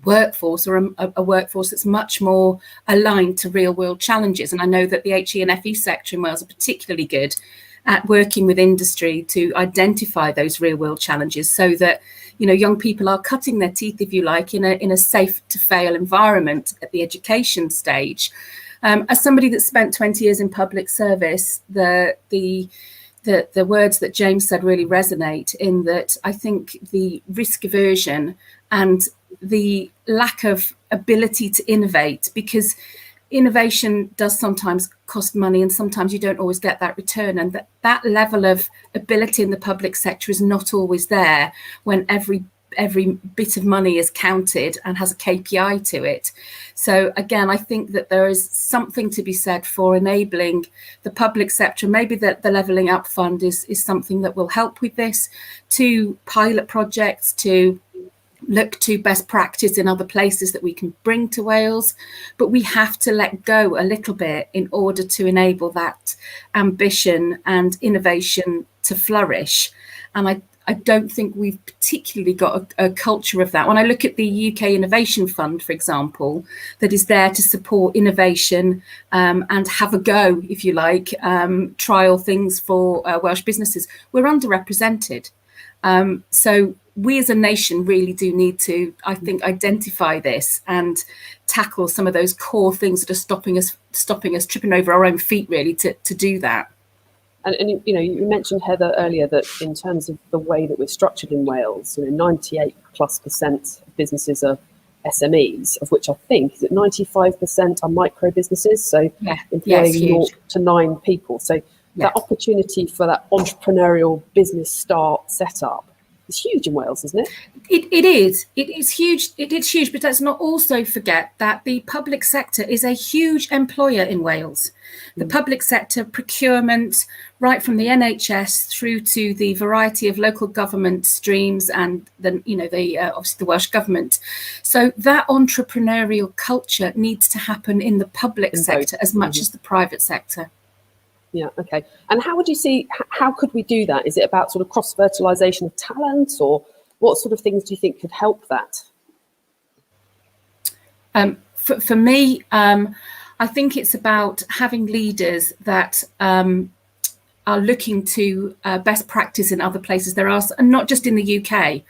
workforce, or a workforce that's much more aligned to real-world challenges. And I know that the HE and FE sector in Wales are particularly good at working with industry to identify those real-world challenges, so that young people are cutting their teeth, if you like, in a safe to fail environment at the education stage. As somebody that spent 20 years in public service, the words that James said really resonate, in that I think the risk aversion and the lack of ability to innovate, because innovation does sometimes cost money and sometimes you don't always get that return, and that level of ability in the public sector is not always there when every bit of money is counted and has a KPI to it. So again, I think that there is something to be said for enabling the public sector. Maybe that the Levelling Up Fund is something that will help with this, to pilot projects, to look to best practice in other places that we can bring to Wales, but we have to let go a little bit in order to enable that ambition and innovation to flourish. And I don't think we've particularly got a culture of that. When I look at the UK Innovation Fund, for example, that is there to support innovation and have a go, if you like, trial things for Welsh businesses, we're underrepresented. So we as a nation really do need to, I think, identify this and tackle some of those core things that are stopping us tripping over our own feet, really, to do that. And you mentioned, Heather, earlier that in terms of the way that we're structured in Wales, 98+% of businesses are SMEs, of which I think is it 95% are micro businesses, so employing 0 to 9 people. So that opportunity for that entrepreneurial business start setup is huge in Wales, isn't it? It is. It is huge. It is huge. But let's not also forget that the public sector is a huge employer in Wales. The public sector, procurement, right from the NHS through to the variety of local government streams, and then obviously the Welsh government. So that entrepreneurial culture needs to happen in the public sector as much as the private sector. Yeah, okay. And how would you see, how could we do that? Is it about sort of cross-fertilisation of talent, or what sort of things do you think could help that? For me, I think it's about having leaders that are looking to best practice in other places. There are, and not just in the UK.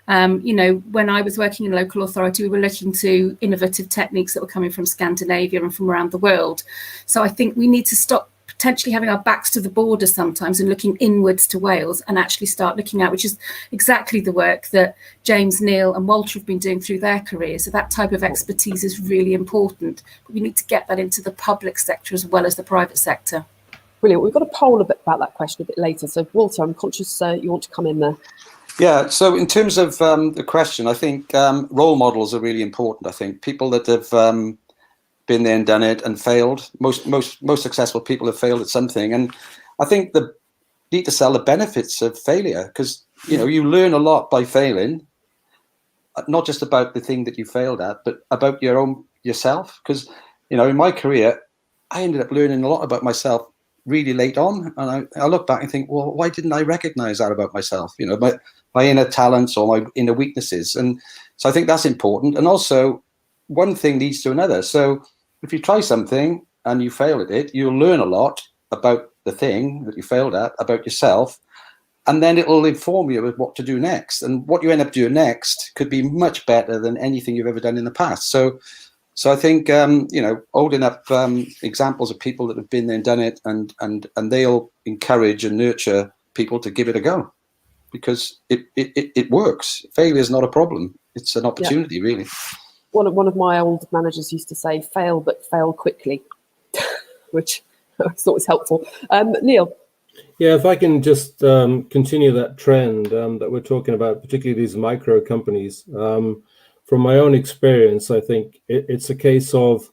When I was working in local authority, we were looking to innovative techniques that were coming from Scandinavia and from around the world. So I think we need to stop potentially having our backs to the border sometimes and looking inwards to Wales, and actually start looking at, which is exactly the work that James, Neil and Walter have been doing through their careers. So that type of expertise is really important, but we need to get that into the public sector as well as the private sector. Brilliant. We've got a poll about that question a bit later. So Walter, I'm conscious you want to come in there. Yeah, so in terms of the question, I think role models are really important. I think people that have been there and done it and failed. Most successful people have failed at something, and I think they need to sell the benefits of failure, because you learn a lot by failing, not just about the thing that you failed at, but about yourself. Because in my career, I ended up learning a lot about myself really late on, and I look back and think, well, why didn't I recognize that about myself? My inner talents or my inner weaknesses, and so I think that's important. And also, one thing leads to another. So if you try something and you fail at it, you'll learn a lot about the thing that you failed at, about yourself, and then it'll inform you of what to do next. And what you end up doing next could be much better than anything you've ever done in the past. So I think, holding up examples of people that have been there and done it, and they'll encourage and nurture people to give it a go, because it works. Failure is not a problem. It's an opportunity, really. one of my old managers used to say, "Fail, but fail quickly," which I thought was helpful. Neil. Yeah, if I can just continue that trend that we're talking about, particularly these micro companies. From my own experience, I think it's a case of,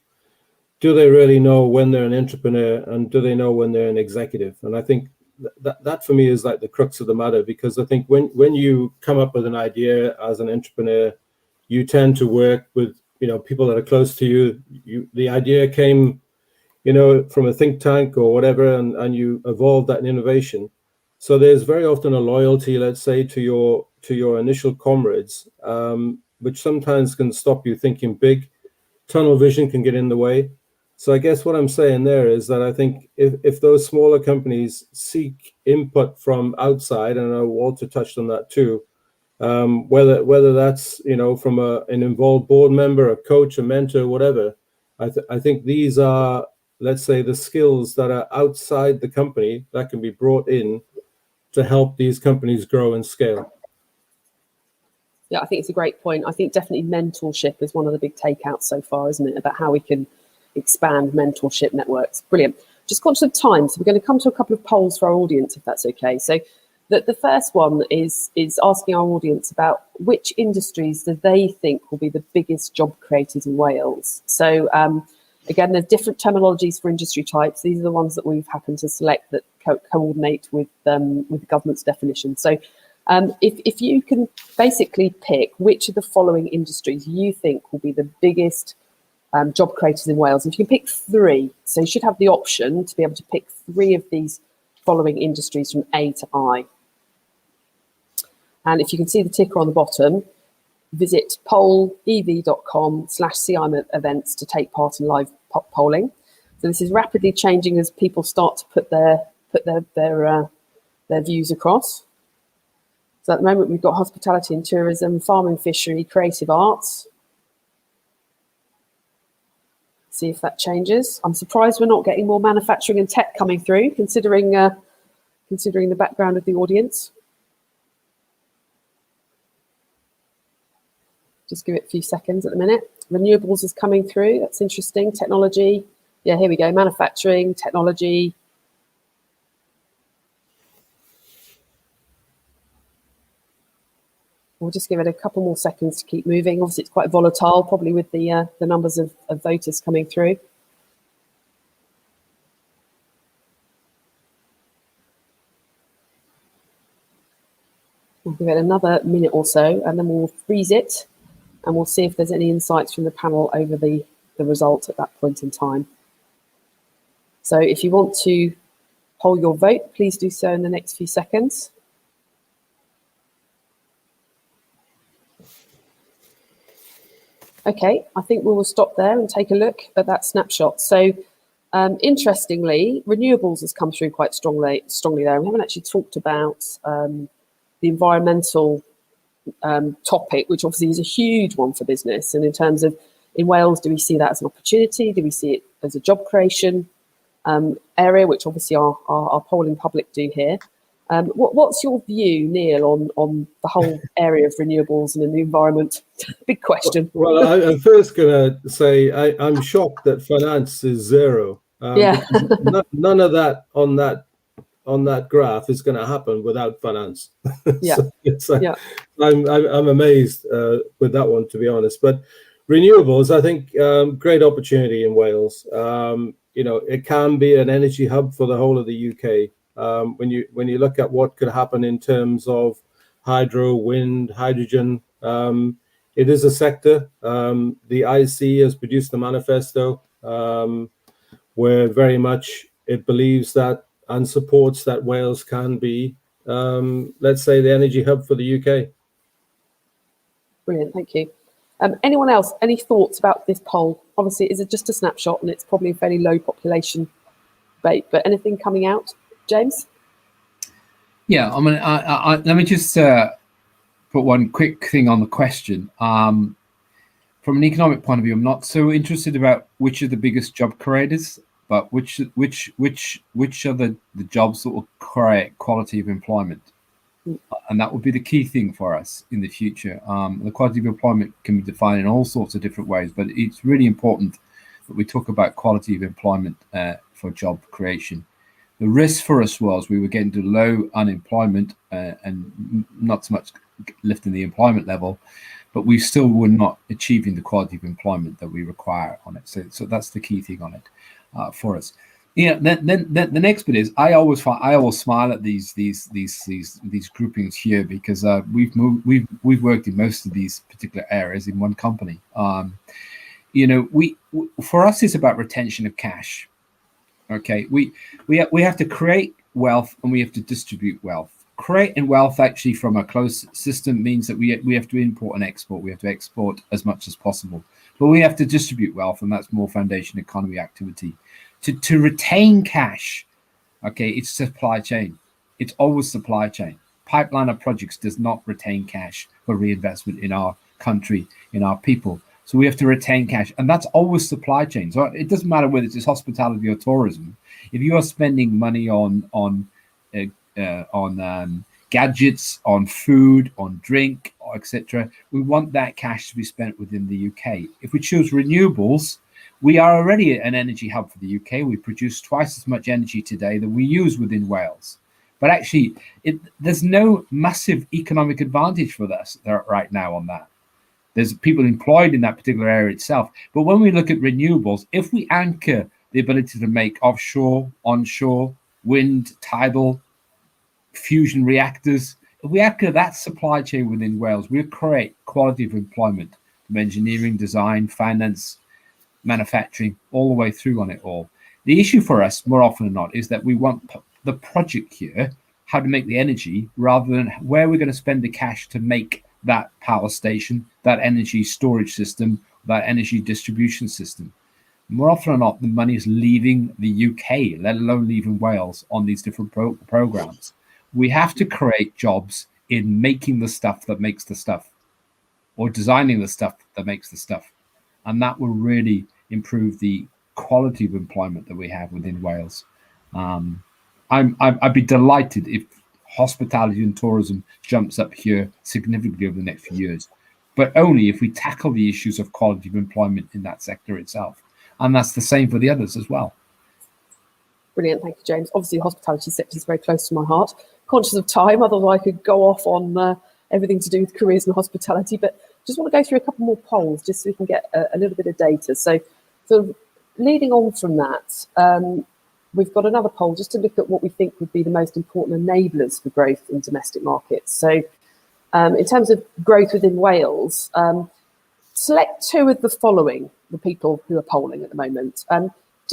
do they really know when they're an entrepreneur, and do they know when they're an executive? And I think that for me is like the crux of the matter, because I think when you come up with an idea as an entrepreneur, you tend to work with people that are close to you. The idea came from a think tank or whatever, and you evolve that in innovation. So there's very often a loyalty, let's say, to your initial comrades, which sometimes can stop you thinking big. Tunnel vision can get in the way. So I guess what I'm saying there is that I think if those smaller companies seek input from outside, and I know Walter touched on that too, whether that's from an involved board member, a coach, a mentor, whatever, I think these are, let's say, the skills that are outside the company that can be brought in to help these companies grow and scale. Yeah, I think it's a great point. I think definitely mentorship is one of the big takeouts so far, isn't it? About how we can expand mentorship networks. Brilliant. Just conscious of time, so we're going to come to a couple of polls for our audience, if that's okay. So the first one is asking our audience about which industries do they think will be the biggest job creators in Wales. So again, there's different terminologies for industry types. These are the ones that we've happened to select that coordinate with the government's definition. So if you can basically pick which of the following industries you think will be the biggest job creators in Wales, if you can pick 3, so you should have the option to be able to pick 3 of these following industries from A to I. And if you can see the ticker on the bottom, visit pollev.com/CIM events to take part in live polling. So this is rapidly changing as people start to put their views across. So at the moment we've got hospitality and tourism, farming, fishery, creative arts. See if that changes. I'm surprised we're not getting more manufacturing and tech coming through, considering the background of the audience. Just give it a few seconds at the minute. Renewables is coming through. That's interesting. Technology. Yeah, here we go. Manufacturing, technology. We'll just give it a couple more seconds to keep moving. Obviously, it's quite volatile, probably with the numbers of voters coming through. We'll give it another minute or so, and then we'll freeze it, and we'll see if there's any insights from the panel over the result at that point in time. So if you want to poll your vote, please do so in the next few seconds. Okay, I think we will stop there and take a look at that snapshot. So interestingly, renewables has come through quite strongly there. We haven't actually talked about the environmental topic, which obviously is a huge one for business. And in terms of, in Wales, do we see that as an opportunity? Do we see it as a job creation area, which obviously our polling public do here? What's your view, Neil, on the whole area of renewables and in the environment? Big question. Well, I'm first going to say I'm shocked that finance is 0. Yeah. None of that on that graph is going to happen without finance. Yeah. So it's Yeah. I'm amazed with that one, to be honest. But renewables, I think, great opportunity in Wales. It can be an energy hub for the whole of the UK. When you look at what could happen in terms of hydro, wind, hydrogen, it is a sector. The IC has produced a manifesto where very much it believes that and supports that Wales can be, let's say, the energy hub for the UK. Brilliant, thank you. Anyone else, any thoughts about this poll? Obviously, it's just a snapshot and it's probably a fairly low population rate, but anything coming out? James? Yeah, I mean, let me just put one quick thing on the question. From an economic point of view, I'm not so interested about which are the biggest job creators, but which are the jobs that will create quality of employment. And that will be the key thing for us in the future. The quality of employment can be defined in all sorts of different ways, but it's really important that we talk about quality of employment for job creation. The risk for us was we were getting to low unemployment and not so much lifting the employment level, but we still were not achieving the quality of employment that we require on it. So that's the key thing on it for us. Then the next bit is I always smile at these groupings here, because we've worked in most of these particular areas in one company. For us it's about retention of cash. Okay, we have to create wealth and we have to distribute wealth. Creating wealth actually from a closed system means that we have to import and export. We have to export as much as possible, but we have to distribute wealth, and that's more foundation economy activity. To retain cash, okay, it's supply chain. It's always supply chain. Pipeline of projects does not retain cash for reinvestment in our country, in our people. So we have to retain cash, and that's always supply chain. So it doesn't matter whether it's hospitality or tourism. If you are spending money on gadgets, on food, on drink, etc., we want that cash to be spent within the UK. If we choose renewables, we are already an energy hub for the UK. We produce twice as much energy today than we use within Wales. But actually, there's no massive economic advantage for us right now on that. There's people employed in that particular area itself. But when we look at renewables, if we anchor the ability to make offshore, onshore, wind, tidal, fusion reactors, if we anchor that supply chain within Wales, we'll create quality of employment from engineering, design, finance, manufacturing, all the way through on it all. The issue for us, more often than not, is that we want the project here, how to make the energy, rather than where we're going to spend the cash to make that power station, that energy storage system, that energy distribution system. More often than not, the money is leaving the UK, let alone leaving Wales on these different programs. We have to create jobs in making the stuff that makes the stuff, or designing the stuff that makes the stuff. And that will really improve the quality of employment that we have within Wales. I'd be delighted if hospitality and tourism jumps up here significantly over the next few years, but only if we tackle the issues of quality of employment in that sector itself. And that's the same for the others as well. Brilliant, thank you, James. Obviously, the hospitality sector is very close to my heart. Conscious of time, otherwise I could go off on everything to do with careers in hospitality, but just want to go through a couple more polls just so we can get a little bit of data. So leading on from that, we've got another poll just to look at what we think would be the most important enablers for growth in domestic markets. So in terms of growth within Wales, select two of the following, the people who are polling at the moment.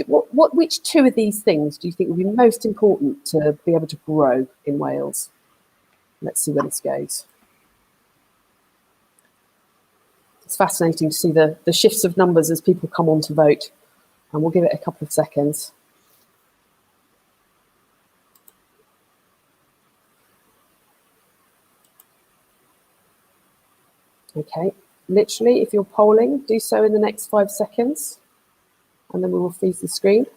Which two of these things do you think would be most important to be able to grow in Wales? Let's see where this goes. It's fascinating to see the shifts of numbers as people come on to vote, and we'll give it a couple of seconds. Okay, literally, if you're polling, do so in the next 5 seconds, and then we will freeze the screen.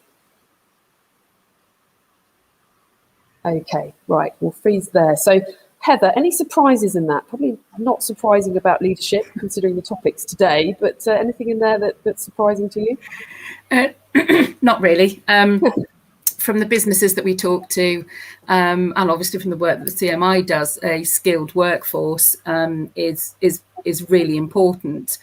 Okay, right, we'll freeze there. So, Heather, any surprises in that? Probably not surprising about leadership, considering the topics today, but anything in there that's surprising to you? Not really. From the businesses that we talk to, and obviously from the work that the CMI does, a skilled workforce is really important.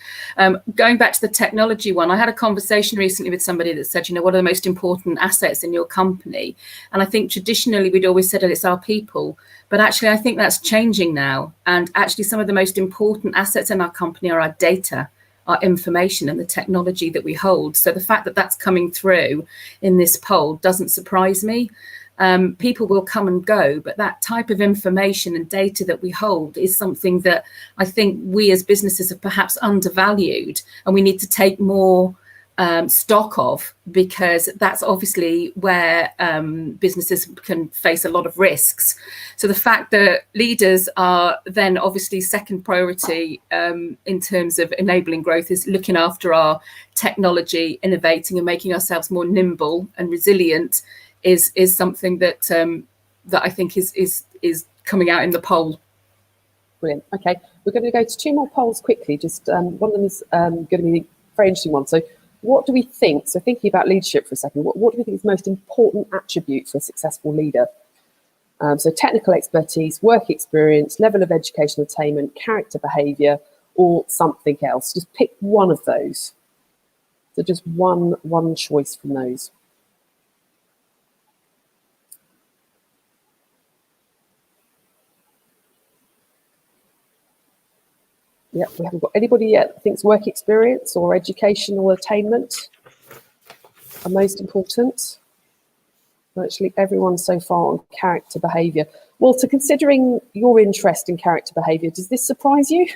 Going back to the technology one, I had a conversation recently with somebody that said, what are the most important assets in your company? And I think traditionally we'd always said that it's our people, but actually I think that's changing now. And actually some of the most important assets in our company are our data, our information, and the technology that we hold. So the fact that that's coming through in this poll doesn't surprise me. People will come and go, but that type of information and data that we hold is something that I think we as businesses have perhaps undervalued, and we need to take more stock of, because that's obviously where businesses can face a lot of risks. So the fact that leaders are then obviously second priority in terms of enabling growth is looking after our technology, innovating and making ourselves more nimble and resilient is something that that I think is coming out in the poll. Brilliant. Okay, we're going to go to 2 more polls quickly. Just one of them is going to be a very interesting one. So what do we think, so thinking about leadership for a second, what do we think is the most important attribute for a successful leader? So technical expertise, work experience, level of education attainment, character behaviour, or something else. Just pick one of those. So just one choice from those. Yep, we haven't got anybody yet that thinks work experience or educational attainment are most important. Virtually everyone so far on character behaviour. Walter, considering your interest in character behaviour, does this surprise you?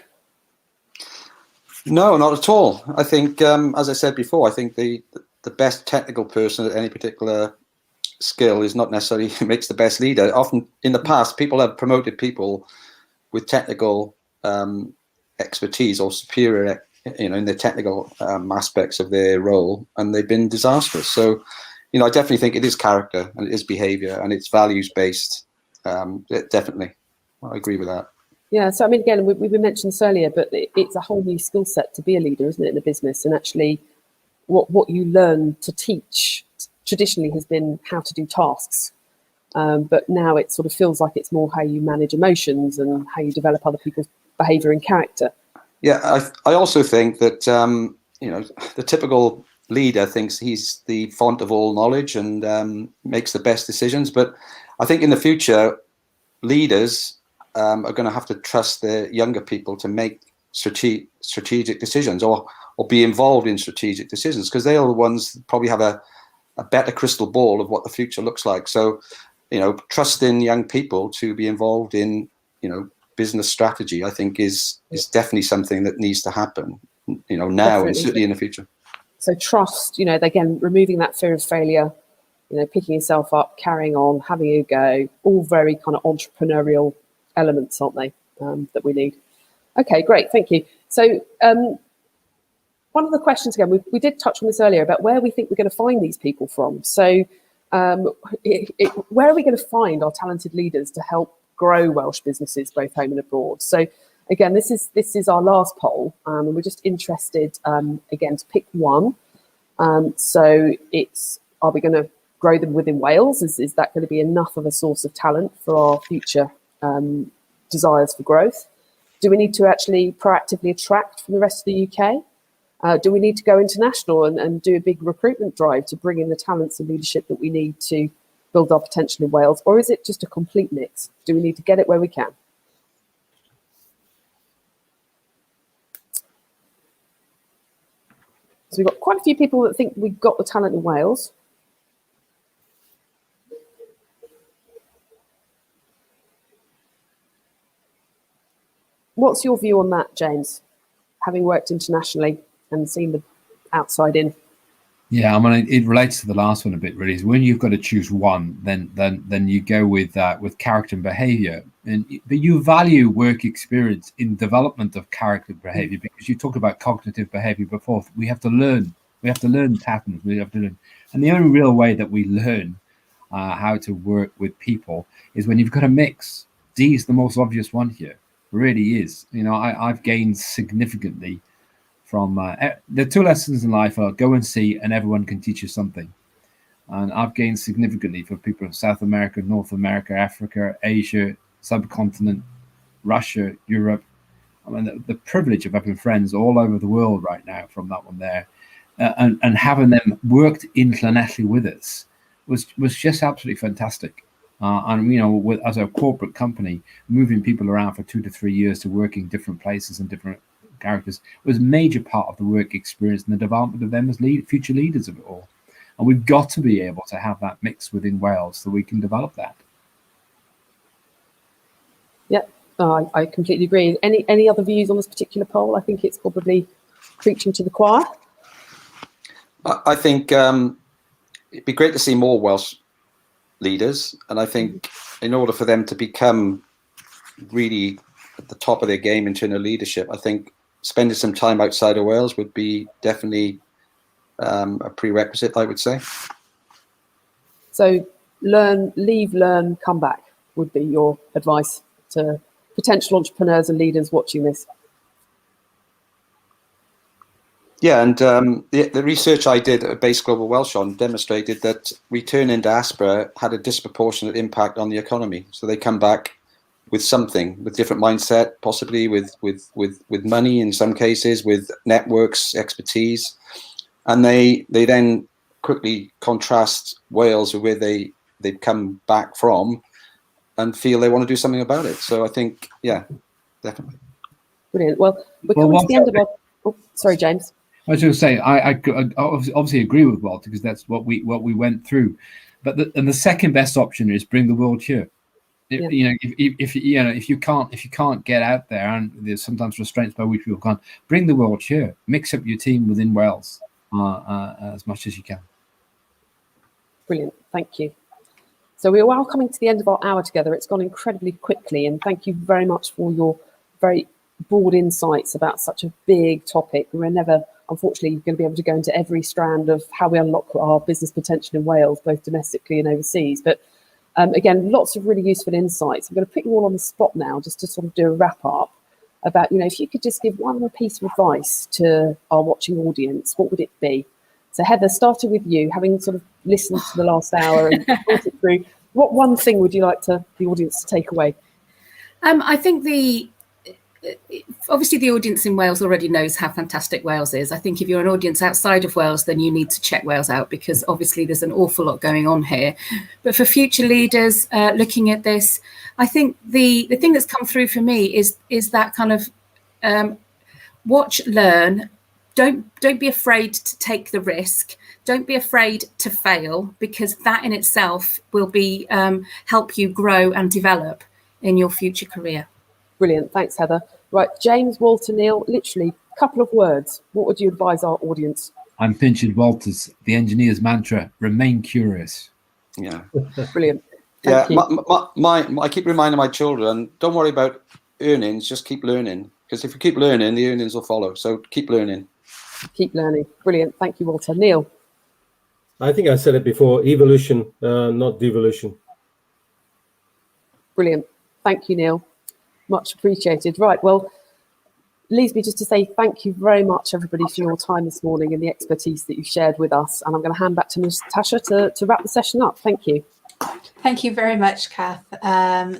No, not at all. I think, as I said before, I think the best technical person at any particular skill is not necessarily makes the best leader. Often in the past, people have promoted people with technical expertise or superior, in the technical aspects of their role, and they've been disastrous. So, I definitely think it is character and it is behaviour and it's values based. Definitely, I agree with that. Yeah, so I mean, again, we mentioned this earlier, but it's a whole new skill set to be a leader, isn't it, in a business? And actually, what you learn to teach traditionally has been how to do tasks. But now it sort of feels like it's more how you manage emotions and how you develop other people's behaviour and character. Yeah, I also think that, the typical leader thinks he's the font of all knowledge and makes the best decisions. But I think in the future, leaders are going to have to trust their younger people to make strategic decisions or be involved in strategic decisions, because they are the ones that probably have a better crystal ball of what the future looks like. So, trusting young people to be involved in, business strategy, I think is definitely something that needs to happen, now Definitely. and certainly in the future. So trust, again, removing that fear of failure, picking yourself up, carrying on, having a go, all very kind of entrepreneurial elements, aren't they, that we need. Okay, great, thank you. So one of the questions, again, we did touch on this earlier about where we think we're going to find these people from. So where are we going to find our talented leaders to help grow Welsh businesses, both home and abroad? So again, this is our last poll, and we're just interested, again, to pick one. So it's, are we going to grow them within Wales? Is that going to be enough of a source of talent for our future desires for growth? Do we need to actually proactively attract from the rest of the UK? Do we need to go international and do a big recruitment drive to bring in the talents and leadership that we need to build our potential in Wales? Or is it just a complete mix? Do we need to get it where we can? So we've got quite a few people that think we've got the talent in Wales. What's your view on that, James, having worked internationally and seen the outside in? Yeah, I mean, it relates to the last one a bit, really. Is when you've got to choose one, then you go with character and behaviour, but you value work experience in development of character and behaviour, because you talked about cognitive behaviour before. We have to learn. We have to learn patterns. We have to learn, and the only real way that we learn how to work with people is when you've got a mix. D is the most obvious one here. It really is. I've gained significantly from the 2 lessons in life are go and see, and everyone can teach you something. And I've gained significantly for people in South America, North America, Africa, Asia, subcontinent, Russia, Europe. I mean, the privilege of having friends all over the world right now from that one there, and having them worked internationally with us was just absolutely fantastic. And as a corporate company, moving people around for 2 to 3 years to working different places and different characters was a major part of the work experience and the development of them as future leaders of it all. And we've got to be able to have that mix within Wales so we can develop that. Yeah, I completely agree. Any other views on this particular poll? I think it's probably preaching to the choir. I think it'd be great to see more Welsh leaders, and I think in order for them to become really at the top of their game in terms of leadership, I think spending some time outside of Wales would be definitely a prerequisite, I would say. So learn, leave, learn, come back would be your advice to potential entrepreneurs and leaders watching this? Yeah, and the research I did at Base Global Welsh on demonstrated that return in diaspora had a disproportionate impact on the economy. So they come back with something, with different mindset, possibly with money in some cases, with networks, expertise, and they then quickly contrast Wales with where they've come back from and feel they want to do something about it. So I think, yeah, definitely. Brilliant. Well, we're coming to the end of our... Oh, sorry, James. I was going to say, I obviously agree with Walter, because that's what we went through. But the second best option is bring the world here. If you can't get out there, and there's sometimes restraints by which people can't, bring the world here. Mix up your team within Wales as much as you can. Brilliant. Thank you. So we are now coming to the end of our hour together. It's gone incredibly quickly, and thank you very much for your very broad insights about such a big topic. We're never, unfortunately, going to be able to go into every strand of how we unlock our business potential in Wales, both domestically and overseas. But again, lots of really useful insights. I'm going to put you all on the spot now, just to sort of do a wrap up about, if you could just give one more piece of advice to our watching audience, what would it be? So Heather, starting with you, having sort of listened to the last hour and thought it through, what one thing would you like the audience to take away? I think obviously the audience in Wales already knows how fantastic Wales is. I think if you're an audience outside of Wales, then you need to check Wales out, because obviously there's an awful lot going on here. But for future leaders looking at this, I think the thing that's come through for me is that kind of watch, learn. Don't be afraid to take the risk. Don't be afraid to fail, because that in itself will be help you grow and develop in your future career. Brilliant. Thanks, Heather. Right, James, Walter, Neil, literally a couple of words. What would you advise our audience? I'm pinching Walter's, the engineer's mantra: remain curious. Yeah. Brilliant. Thank you. I keep reminding my children, don't worry about earnings, just keep learning. Because if you keep learning, the earnings will follow. So keep learning. Keep learning. Brilliant. Thank you, Walter. Neil? I think I said it before, evolution, not devolution. Brilliant. Thank you, Neil. Much appreciated. Right, well, leaves me just to say thank you very much, everybody, for your time this morning and the expertise that you shared with us. And I'm going to hand back to Natasha to wrap the session up. Thank you. Thank you very much, Kath.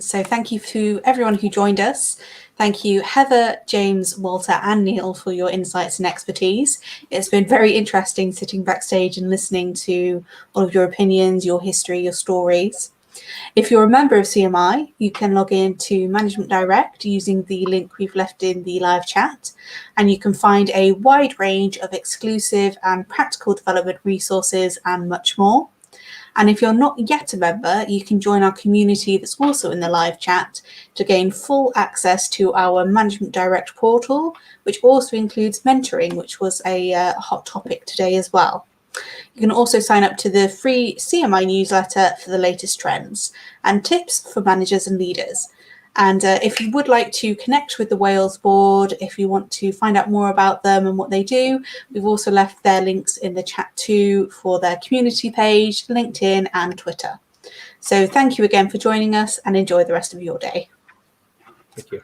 So thank you to everyone who joined us. Thank you, Heather, James, Walter and Neil, for your insights and expertise. It's been very interesting sitting backstage and listening to all of your opinions, your history, your stories. If you're a member of CMI, you can log in to Management Direct using the link we've left in the live chat, and you can find a wide range of exclusive and practical development resources and much more. And if you're not yet a member, you can join our community that's also in the live chat to gain full access to our Management Direct portal, which also includes mentoring, which was a hot topic today as well. You can also sign up to the free CMI newsletter for the latest trends and tips for managers and leaders. And if you would like to connect with the Wales board, if you want to find out more about them and what they do, we've also left their links in the chat too for their community page, LinkedIn and Twitter. So thank you again for joining us and enjoy the rest of your day. Thank you.